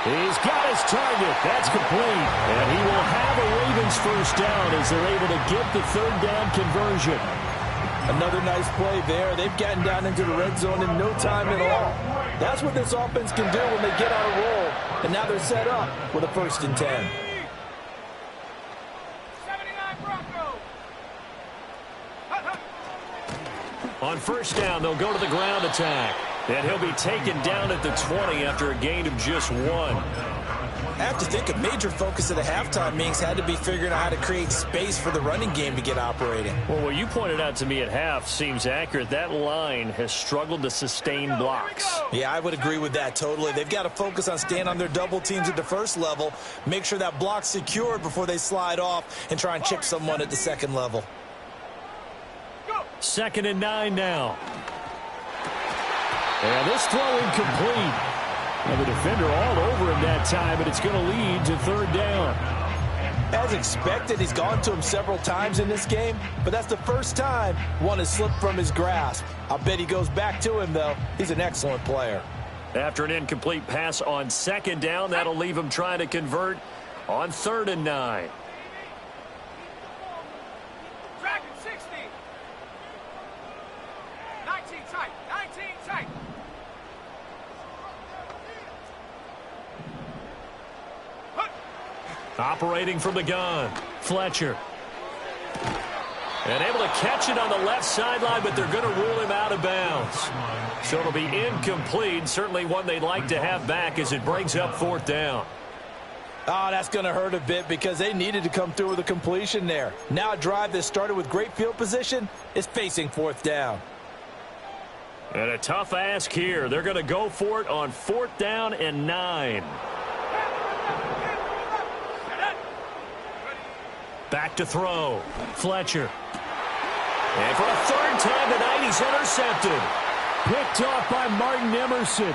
He's got his target. That's complete. And he will have a Ravens first down as they're able to get the 3rd down conversion. Another nice play there. They've gotten down into the red zone in no time at all. That's what this offense can do when they get on a roll. And now they're set up with a 1st and 10. 79 Bronco. On first down, they'll go to the ground attack. And he'll be taken down at the 20 after a gain of just 1. I have to think a major focus of the halftime meetings had to be figuring out how to create space for the running game to get operating. Well, what you pointed out to me at half seems accurate. That line has struggled to sustain blocks. Yeah, I would agree with that totally. They've got to focus on staying on their double teams at the first level, make sure that block's secured before they slide off and try and chip someone at the second level. 2nd and 9 now. And this throw incomplete. And the defender all over him that time, but it's going to lead to 3rd down. As expected, he's gone to him several times in this game, but that's the first time one has slipped from his grasp. I'll bet he goes back to him, though. He's an excellent player. After an incomplete pass on 2nd down, that'll leave him trying to convert on 3rd and 9. Dragon 60. 19 tight. 19 tight. Operating from the gun, Fletcher. And able to catch it on the left sideline, but they're going to rule him out of bounds. So it'll be incomplete, certainly one they'd like to have back as it brings up 4th down. Oh, that's going to hurt a bit because they needed to come through with a completion there. Now a drive that started with great field position is facing 4th down. And a tough ask here. They're going to go for it on 4th down and 9. Back to throw. Fletcher. And for a 3rd time tonight, he's intercepted. Picked off by Martin Emerson.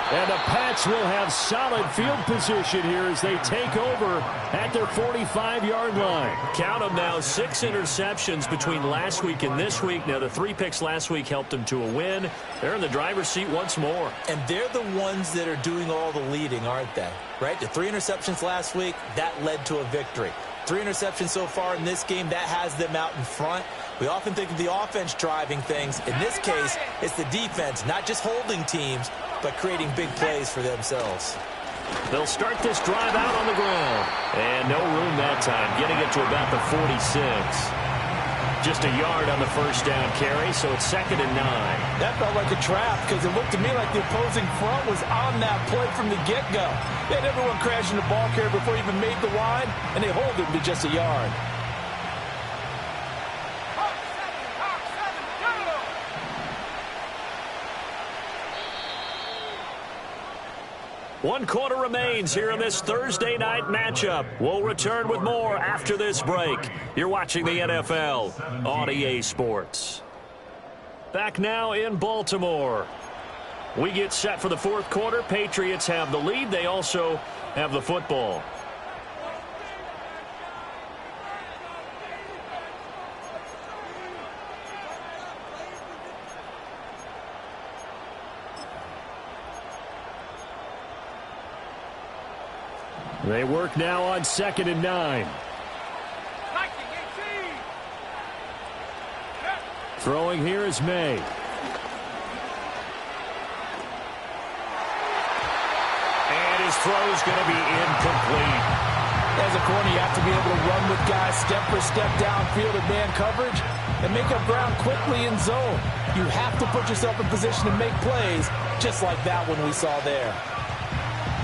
And the Pats will have solid field position here as they take over at their 45-yard line. Count them now, 6 interceptions between last week and this week. Now, the 3 picks last week helped them to a win. They're in the driver's seat once more. And they're the ones that are doing all the leading, aren't they? Right? The 3 interceptions last week, that led to a victory. 3 interceptions so far in this game, that has them out in front. We often think of the offense driving things. In this case, it's the defense, not just holding teams, by creating big plays for themselves. They'll start this drive out on the ground. And no room that time, getting it to about the 46. Just a yard on the first down carry, so it's 2nd and 9. That felt like a trap because it looked to me like the opposing front was on that play from the get-go. They had everyone crashing the ball carrier before he even made the line, and they hold him to just a yard. One quarter remains here in this Thursday night matchup. We'll return with more after this break. You're watching the NFL on EA Sports. Back now in Baltimore. We get set for the fourth quarter. Patriots have the lead. They also have the football. They work now on 2nd and 9. Throwing here is May. And his throw is going to be incomplete. As a corner, you have to be able to run with guys step for step downfield in man coverage and make up ground quickly in zone. You have to put yourself in position to make plays, just like that one we saw there.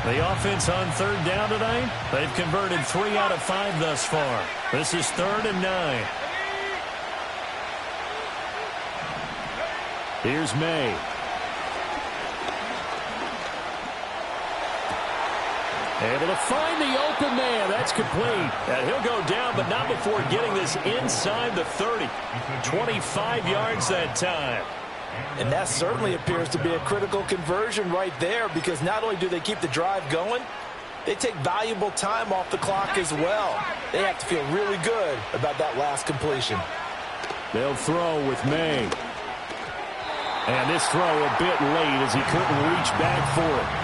The offense on 3rd down tonight, they've converted 3 out of 5 thus far. This is 3rd and 9. Here's May. Able to find the open man. That's complete. And he'll go down, but not before getting this inside the 30. 25 yards that time. And that certainly appears to be a critical conversion right there, because not only do they keep the drive going, they take valuable time off the clock as well. They have to feel really good about that last completion. They'll throw with May. And this throw a bit late as he couldn't reach back for it.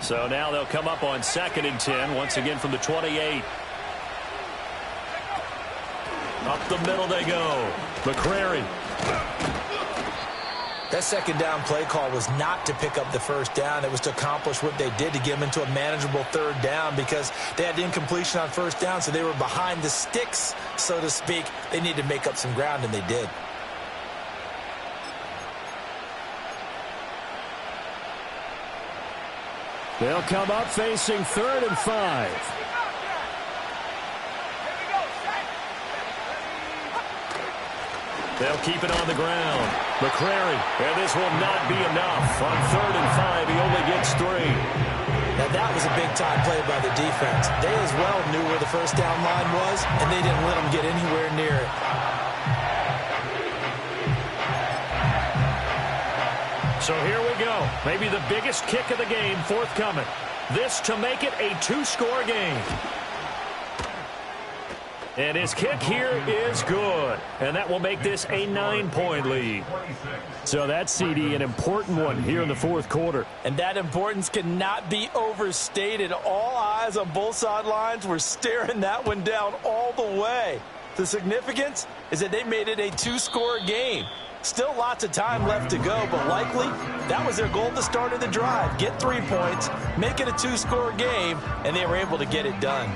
So now they'll come up on 2nd and 10, once again from the 28. Up the middle they go. McCrary. That 2nd down play call was not to pick up the 1st down. It was to accomplish what they did, to get them into a manageable 3rd down, because they had incompletion on 1st down, so they were behind the sticks, so to speak. They needed to make up some ground, and they did. They'll come up facing 3rd and 5. They'll keep it on the ground. McCrary, and this will not be enough. On 3rd and 5, he only gets 3. Now that was a big-time play by the defense. They as well knew where the 1st down line was, and they didn't let them get anywhere near it. So here we go. Maybe the biggest kick of the game forthcoming. This to make it a 2-score game. And his kick here is good. And that will make this a 9-point lead. So that's, CD, an important one here in the fourth quarter. And that importance cannot be overstated. All eyes on both sidelines were staring that one down all the way. The significance is that they made it a 2-score game. Still lots of time left to go, but likely that was their goal at the start of the drive. Get 3 points, make it a 2-score game, and they were able to get it done.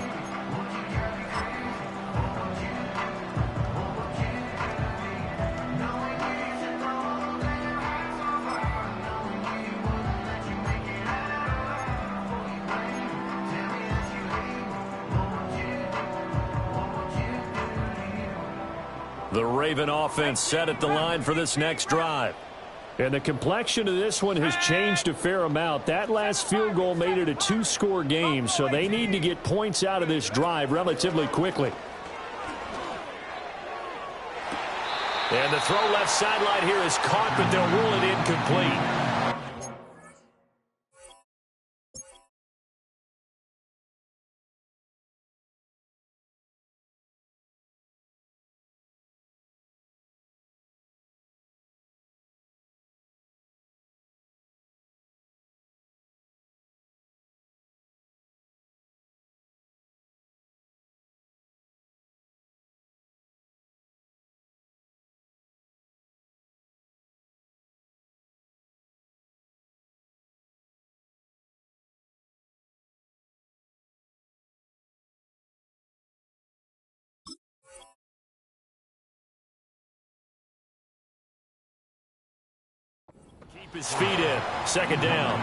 The Raven offense set at the line for this next drive. And the complexion of this one has changed a fair amount. That last field goal made it a 2-score game, so they need to get points out of this drive relatively quickly. And the throw left sideline here is caught, but they'll rule it incomplete. Keep his feet in. Second down.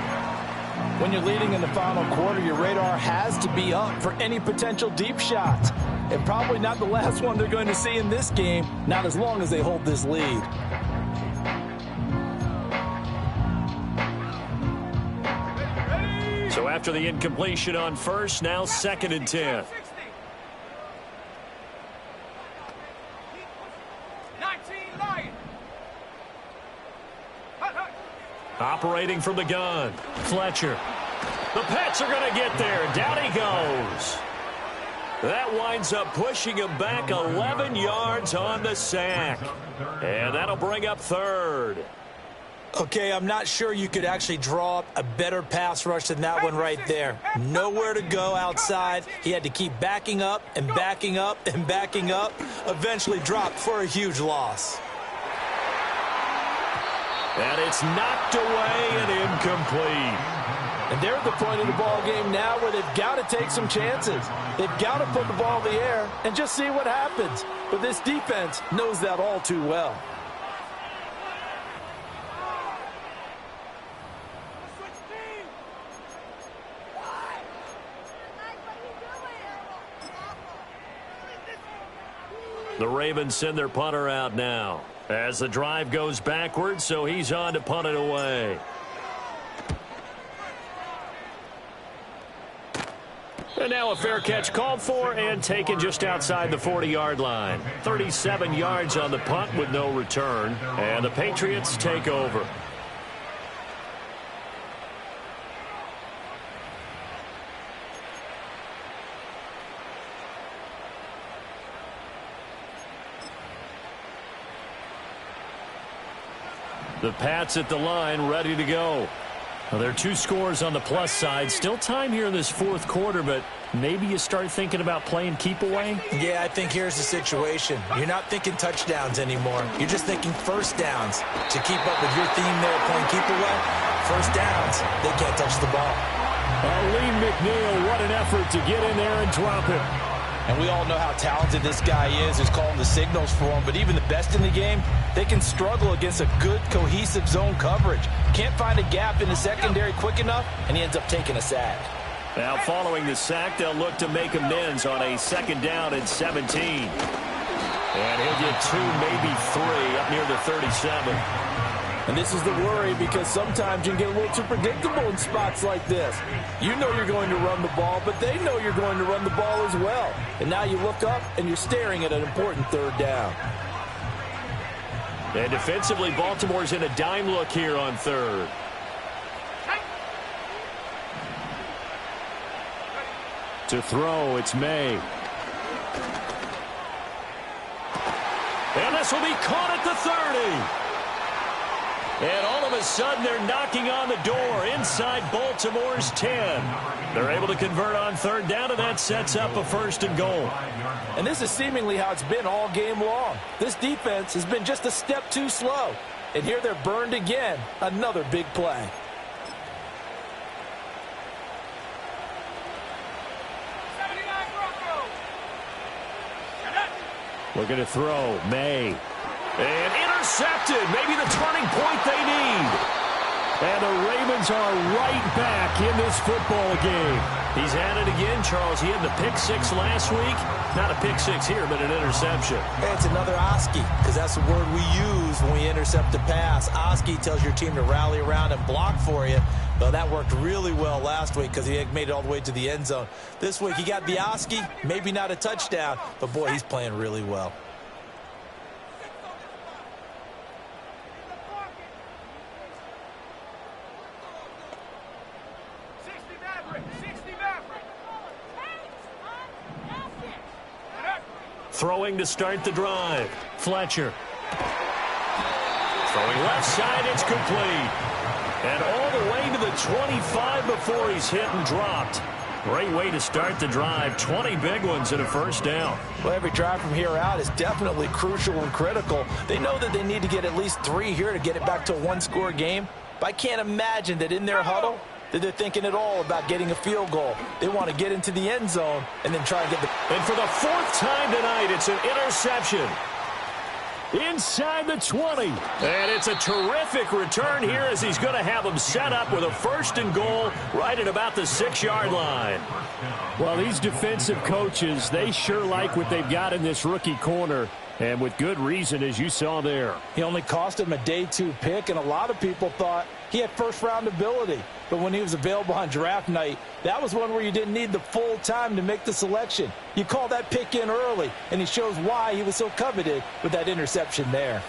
When you're leading in the final quarter, your radar has to be up for any potential deep shots. And probably not the last one they're going to see in this game, not as long as they hold this lead. So after the incompletion on first, now 2nd and 10. 19 Lion. Operating from the gun. Fletcher. The Pats are going to get there. Down he goes. That winds up pushing him back 11 yards on the sack. And that'll bring up 3rd. Okay, I'm not sure you could actually draw up a better pass rush than that one right there. Nowhere to go outside. He had to keep backing up and backing up and backing up. Eventually dropped for a huge loss. And it's knocked away and incomplete. And they're at the point of the ball game now where they've got to take some chances. They've got to put the ball in the air and just see what happens. But this defense knows that all too well. The Ravens send their punter out now as the drive goes backwards, so he's on to punt it away. And now a fair catch called for and taken just outside the 40-yard line. 37 yards on the punt with no return, and the Patriots take over. The Pats at the line, ready to go. Well, there are 2 scores on the plus side. Still time here in this 4th quarter, but maybe you start thinking about playing keep away? Yeah, I think here's the situation. You're not thinking touchdowns anymore. You're just thinking first downs. To keep up with your theme there, playing keep away, first downs, they can't touch the ball. Lee McNeil, what an effort to get in there and drop it. And we all know how talented this guy is, who's calling the signals for him. But even the best in the game, they can struggle against a good, cohesive zone coverage. Can't find a gap in the secondary quick enough, and he ends up taking a sack. Now following the sack, they'll look to make amends on a 2nd down and 17. And he'll get 2, maybe 3 up near the 37. And this is the worry because sometimes you can get a little too predictable in spots like this. You know you're going to run the ball, but they know you're going to run the ball as well. And now you look up and you're staring at an important 3rd down. And defensively, Baltimore's in a dime look here on 3rd. To throw, it's May. And this will be caught at the 30. And all of a sudden, they're knocking on the door inside Baltimore's 10. They're able to convert on 3rd down, and that sets up a 1st and goal. And this is seemingly how it's been all game long. This defense has been just a step too slow. And here they're burned again. Another big play. Looking to throw, May. And intercepted, maybe the turning point they need. And the Ravens are right back in this football game. He's at it again, Charles. He had the pick 6 last week. Not a pick 6 here, but an interception. Hey, it's another Oski, because that's the word we use when we intercept a pass. Oski tells your team to rally around and block for you. Well, that worked really well last week because he made it all the way to the end zone. This week, he got the Oski, maybe not a touchdown, but boy, he's playing really well. Throwing to start the drive. Fletcher. Throwing left side, it's complete. And all the way to the 25 before he's hit and dropped. Great way to start the drive. 20 big ones and a 1st down. Well, every drive from here out is definitely crucial and critical. They know that they need to get at least 3 here to get it back to a 1-score game. But I can't imagine that in their huddle that they're thinking at all about getting a field goal. They want to get into the end zone and then try and get the... And for the 4th time tonight, it's an interception. inside the 20. And it's a terrific return here as he's going to have him set up with a 1st and goal right at about the 6-yard line. Well, these defensive coaches, they sure like what they've got in this rookie corner. And with good reason, as you saw there. He only cost him a day 2 pick, and a lot of people thought he had first-round ability. But when he was available on draft night, that was one where you didn't need the full time to make the selection. You call that pick in early, and he shows why he was so coveted with that interception there.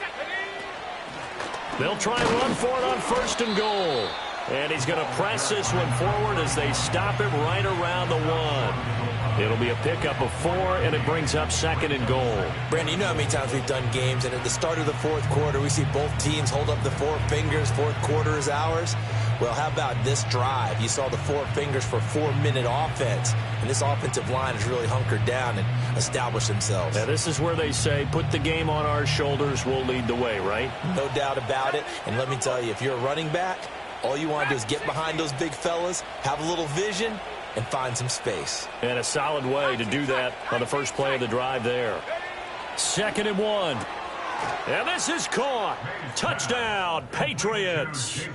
They'll try and run for it on 1st and goal. And he's going to press this one forward as they stop him right around the 1. It'll be a pickup of 4, and it brings up 2nd and goal. Brandon, you know how many times we've done games, and at the start of the 4th quarter, we see both teams hold up the 4 fingers, 4th quarter is ours. Well, how about this drive? You saw the 4 fingers for 4-minute offense, and this offensive line has really hunkered down and established themselves. Now, this is where they say, put the game on our shoulders, we'll lead the way, right? No doubt about it, and let me tell you, if you're a running back, all you want to do is get behind those big fellas, have a little vision, and find some space. And a solid way to do that on the first play of the drive there. 2nd and 1. And this is caught. Touchdown, Patriots.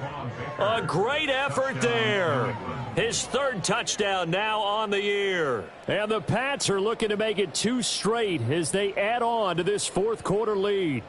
A great effort there. His 3rd touchdown now on the year. And the Pats are looking to make it 2 straight as they add on to this 4th quarter lead.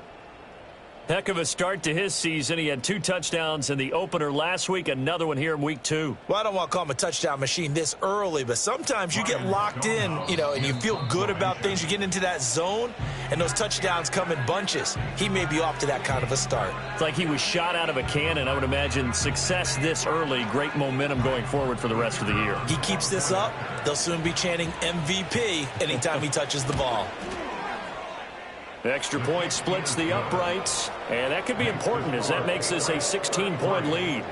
Heck of a start to his season. He had 2 touchdowns in the opener last week, another one here in week 2. Well, I don't want to call him a touchdown machine this early, but sometimes you get locked in, and you feel good about things. You get into that zone, and those touchdowns come in bunches. He may be off to that kind of a start. It's like he was shot out of a cannon. I would imagine success this early, great momentum going forward for the rest of the year. He keeps this up, they'll soon be chanting MVP anytime he touches the ball. Extra point splits the uprights, and that could be important as that makes this a 16-point lead.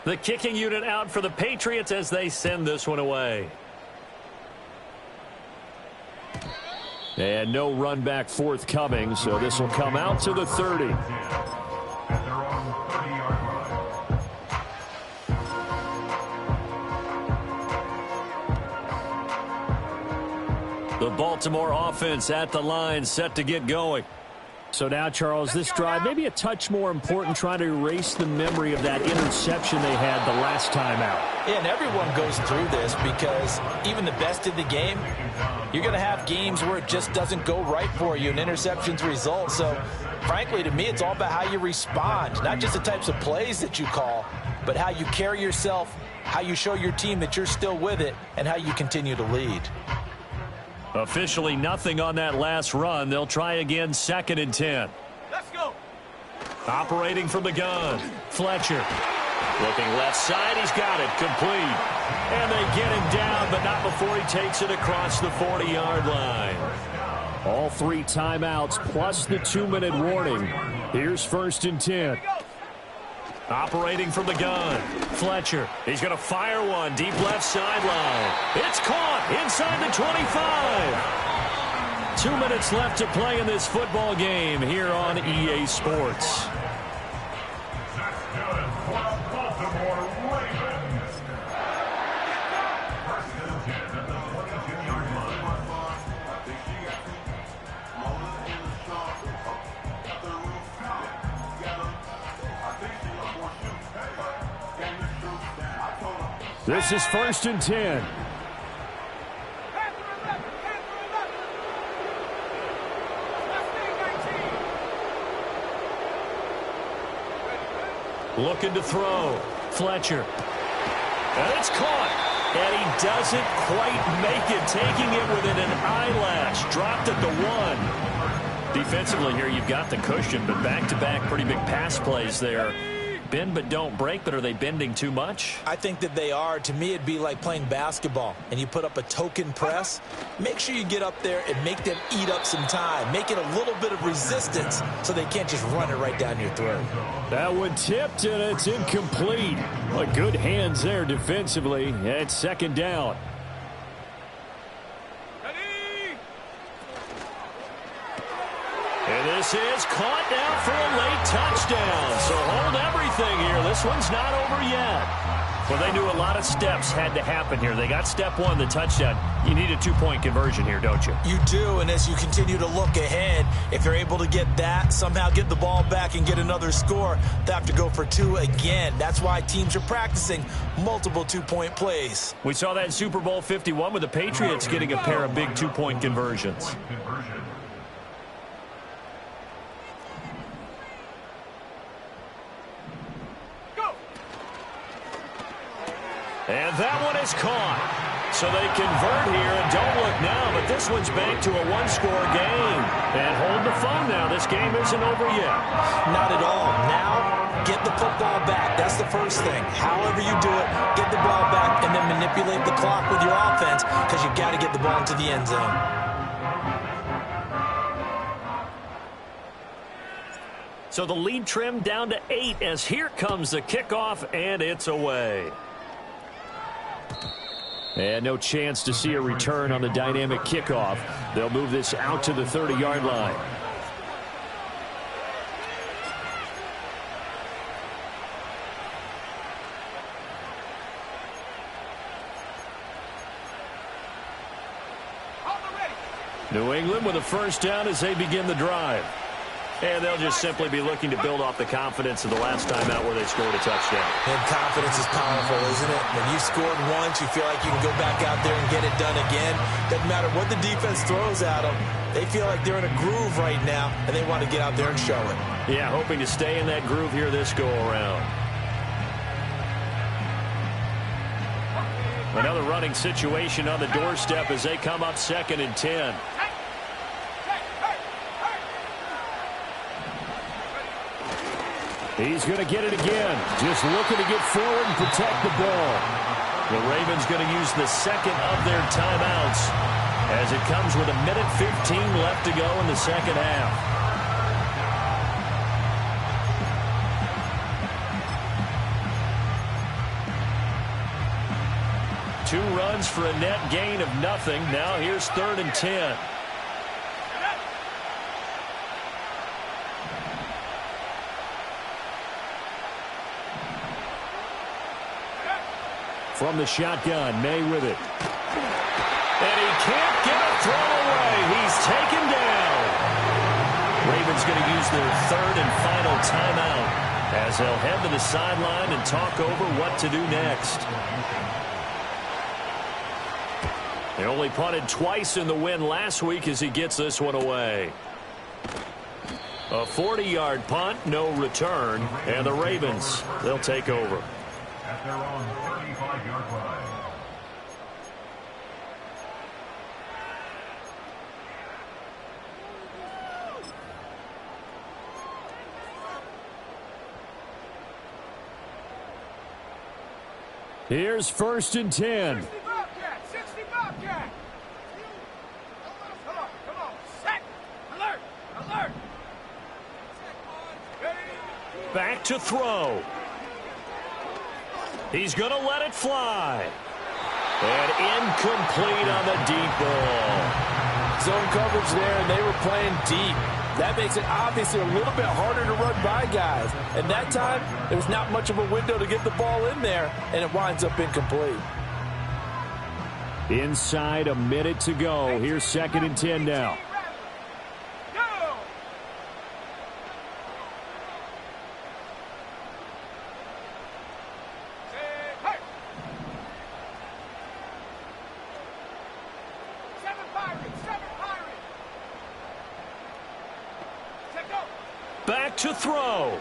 The kicking unit out for the Patriots as they send this one away. And no run back forthcoming, so this will come out to the 30. The Baltimore offense at the line, set to get going. So now, Charles, this drive maybe a touch more important, trying to erase the memory of that interception they had the last time out. Yeah, and everyone goes through this because even the best in the game, you're going to have games where it just doesn't go right for you and interceptions result. So, frankly, to me, it's all about how you respond, not just the types of plays that you call, but how you carry yourself, how you show your team that you're still with it, and how you continue to lead. Officially nothing on that last run. They'll try again, 2nd and 10. Let's go. Operating from the gun, Fletcher. Looking left side, he's got it, complete. And they get him down, but not before he takes it across the 40-yard line. All 3 timeouts plus the 2-minute warning. Here's 1st and 10. Operating from the gun, Fletcher. He's going to fire one deep left sideline. It's caught inside the 25. 2 minutes left to play in this football game here on EA Sports. This is 1st and 10. Looking to throw. Fletcher. And it's caught. And he doesn't quite make it, taking it within an eyelash. Dropped at the 1. Defensively here, you've got the cushion, but back-to-back pretty big pass plays there. Bend but don't break, but are they bending too much? I think that they are. To me, it'd be like playing basketball, and you put up a token press. Make sure you get up there and make them eat up some time. Make it a little bit of resistance so they can't just run it right down your throat. That one tipped, and it's incomplete. Well, good hands there defensively. It's 2nd down. And this This is caught now for a late touchdown. So hold everything here. This one's not over yet. Well, they knew a lot of steps had to happen here. They got step one, the touchdown. You need a two-point conversion here, don't you? You do, and as you continue to look ahead, if you're able to get that, somehow get the ball back and get another score, they have to go for two again. That's why teams are practicing multiple two-point plays. We saw that in Super Bowl 51 with the Patriots getting a pair of big two-point conversions. And that one is caught. So they convert here, and don't look now, but this one's back to a one-score game. And hold the phone now. This game isn't over yet. Not at all. Now, get the football back. That's the first thing. However you do it, get the ball back and then manipulate the clock with your offense because you've got to get the ball into the end zone. So the lead trimmed down to 8 as here comes the kickoff, and it's away. And no chance to see a return on the dynamic kickoff. They'll move this out to the 30-yard line. New England with a first down as they begin the drive. And they'll just simply be looking to build off the confidence of the last time out where they scored a touchdown. And confidence is powerful, isn't it? When you scored once, you feel like you can go back out there and get it done again. Doesn't matter what the defense throws at them. They feel like they're in a groove right now, and they want to get out there and show it. Yeah, hoping to stay in that groove here this go-around. Another running situation on the doorstep as they come up 2nd and 10. He's going to get it again. Just looking to get forward and protect the ball. The Ravens going to use the second of their timeouts as it comes with 1:15 left to go in the second half. Two runs for a net gain of nothing. Now here's 3rd and 10. From the shotgun, May with it. And he can't get a throw away. He's taken down. Ravens going to use their 3rd and final timeout as they'll head to the sideline and talk over what to do next. They only punted twice in the win last week as he gets this one away. A 40-yard punt, no return, and the Ravens, they'll take over. At their own 35-yard line. Here's 1st and 10. 60 Bobcat. Come on. Set. Alert. Back to throw. He's going to let it fly. And incomplete on the deep ball. Zone coverage there, and they were playing deep. That makes it obviously a little bit harder to run by guys. And that time, there was not much of a window to get the ball in there, and it winds up incomplete. Inside a minute to go. Here's 2nd and 10 now. Back to throw.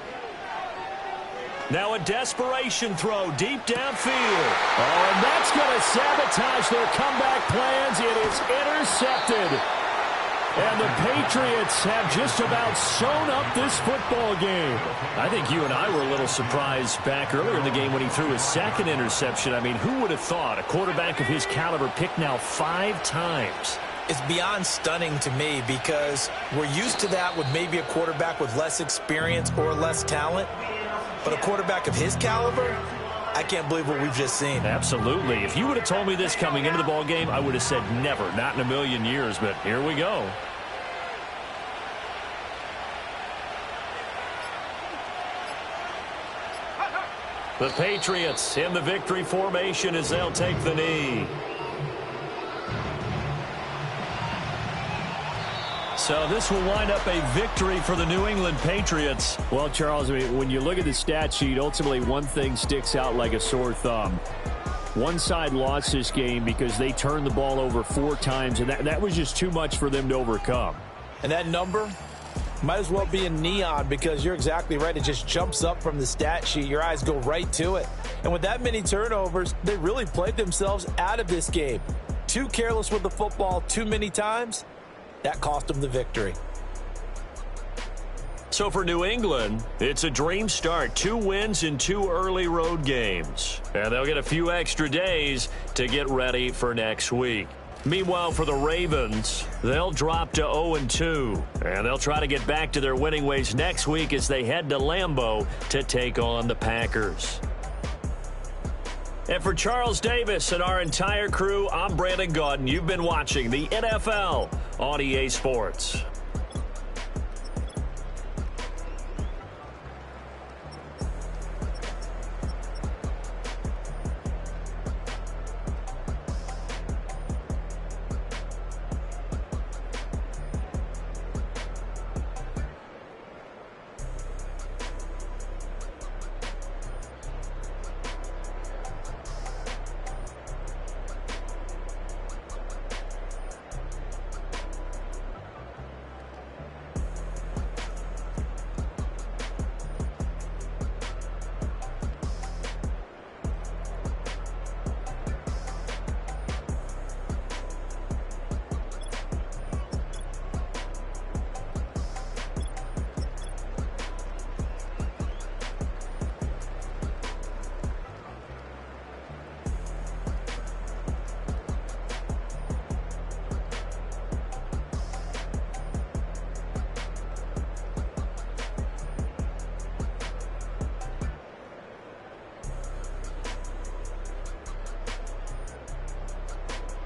Now a desperation throw deep downfield. Oh, and that's going to sabotage their comeback plans. It is intercepted. And the Patriots have just about sewn up this football game. I think you and I were a little surprised back earlier in the game when he threw his 2nd interception. I mean, who would have thought a quarterback of his caliber picked now 5 times? It's beyond stunning to me because we're used to that with maybe a quarterback with less experience or less talent. But a quarterback of his caliber, I can't believe what we've just seen. Absolutely. If you would have told me this coming into the ball game, I would have said never, not in a million years. But here we go. The Patriots in the victory formation as they'll take the knee. So this will wind up a victory for the New England Patriots. Well, Charles, I mean, when you look at the stat sheet, ultimately one thing sticks out like a sore thumb. One side lost this game because they turned the ball over 4 times, and that was just too much for them to overcome. And that number might as well be in neon because you're exactly right. It just jumps up from the stat sheet. Your eyes go right to it. And with that many turnovers, they really played themselves out of this game. Too careless with the football too many times. That cost them the victory. So for New England, it's a dream start. 2 wins in 2 early road games. And they'll get a few extra days to get ready for next week. Meanwhile, for the Ravens, they'll drop to 0-2. And they'll try to get back to their winning ways next week as they head to Lambeau to take on the Packers. And for Charles Davis and our entire crew, I'm Brandon Gaudin. You've been watching the NFL on EA Sports.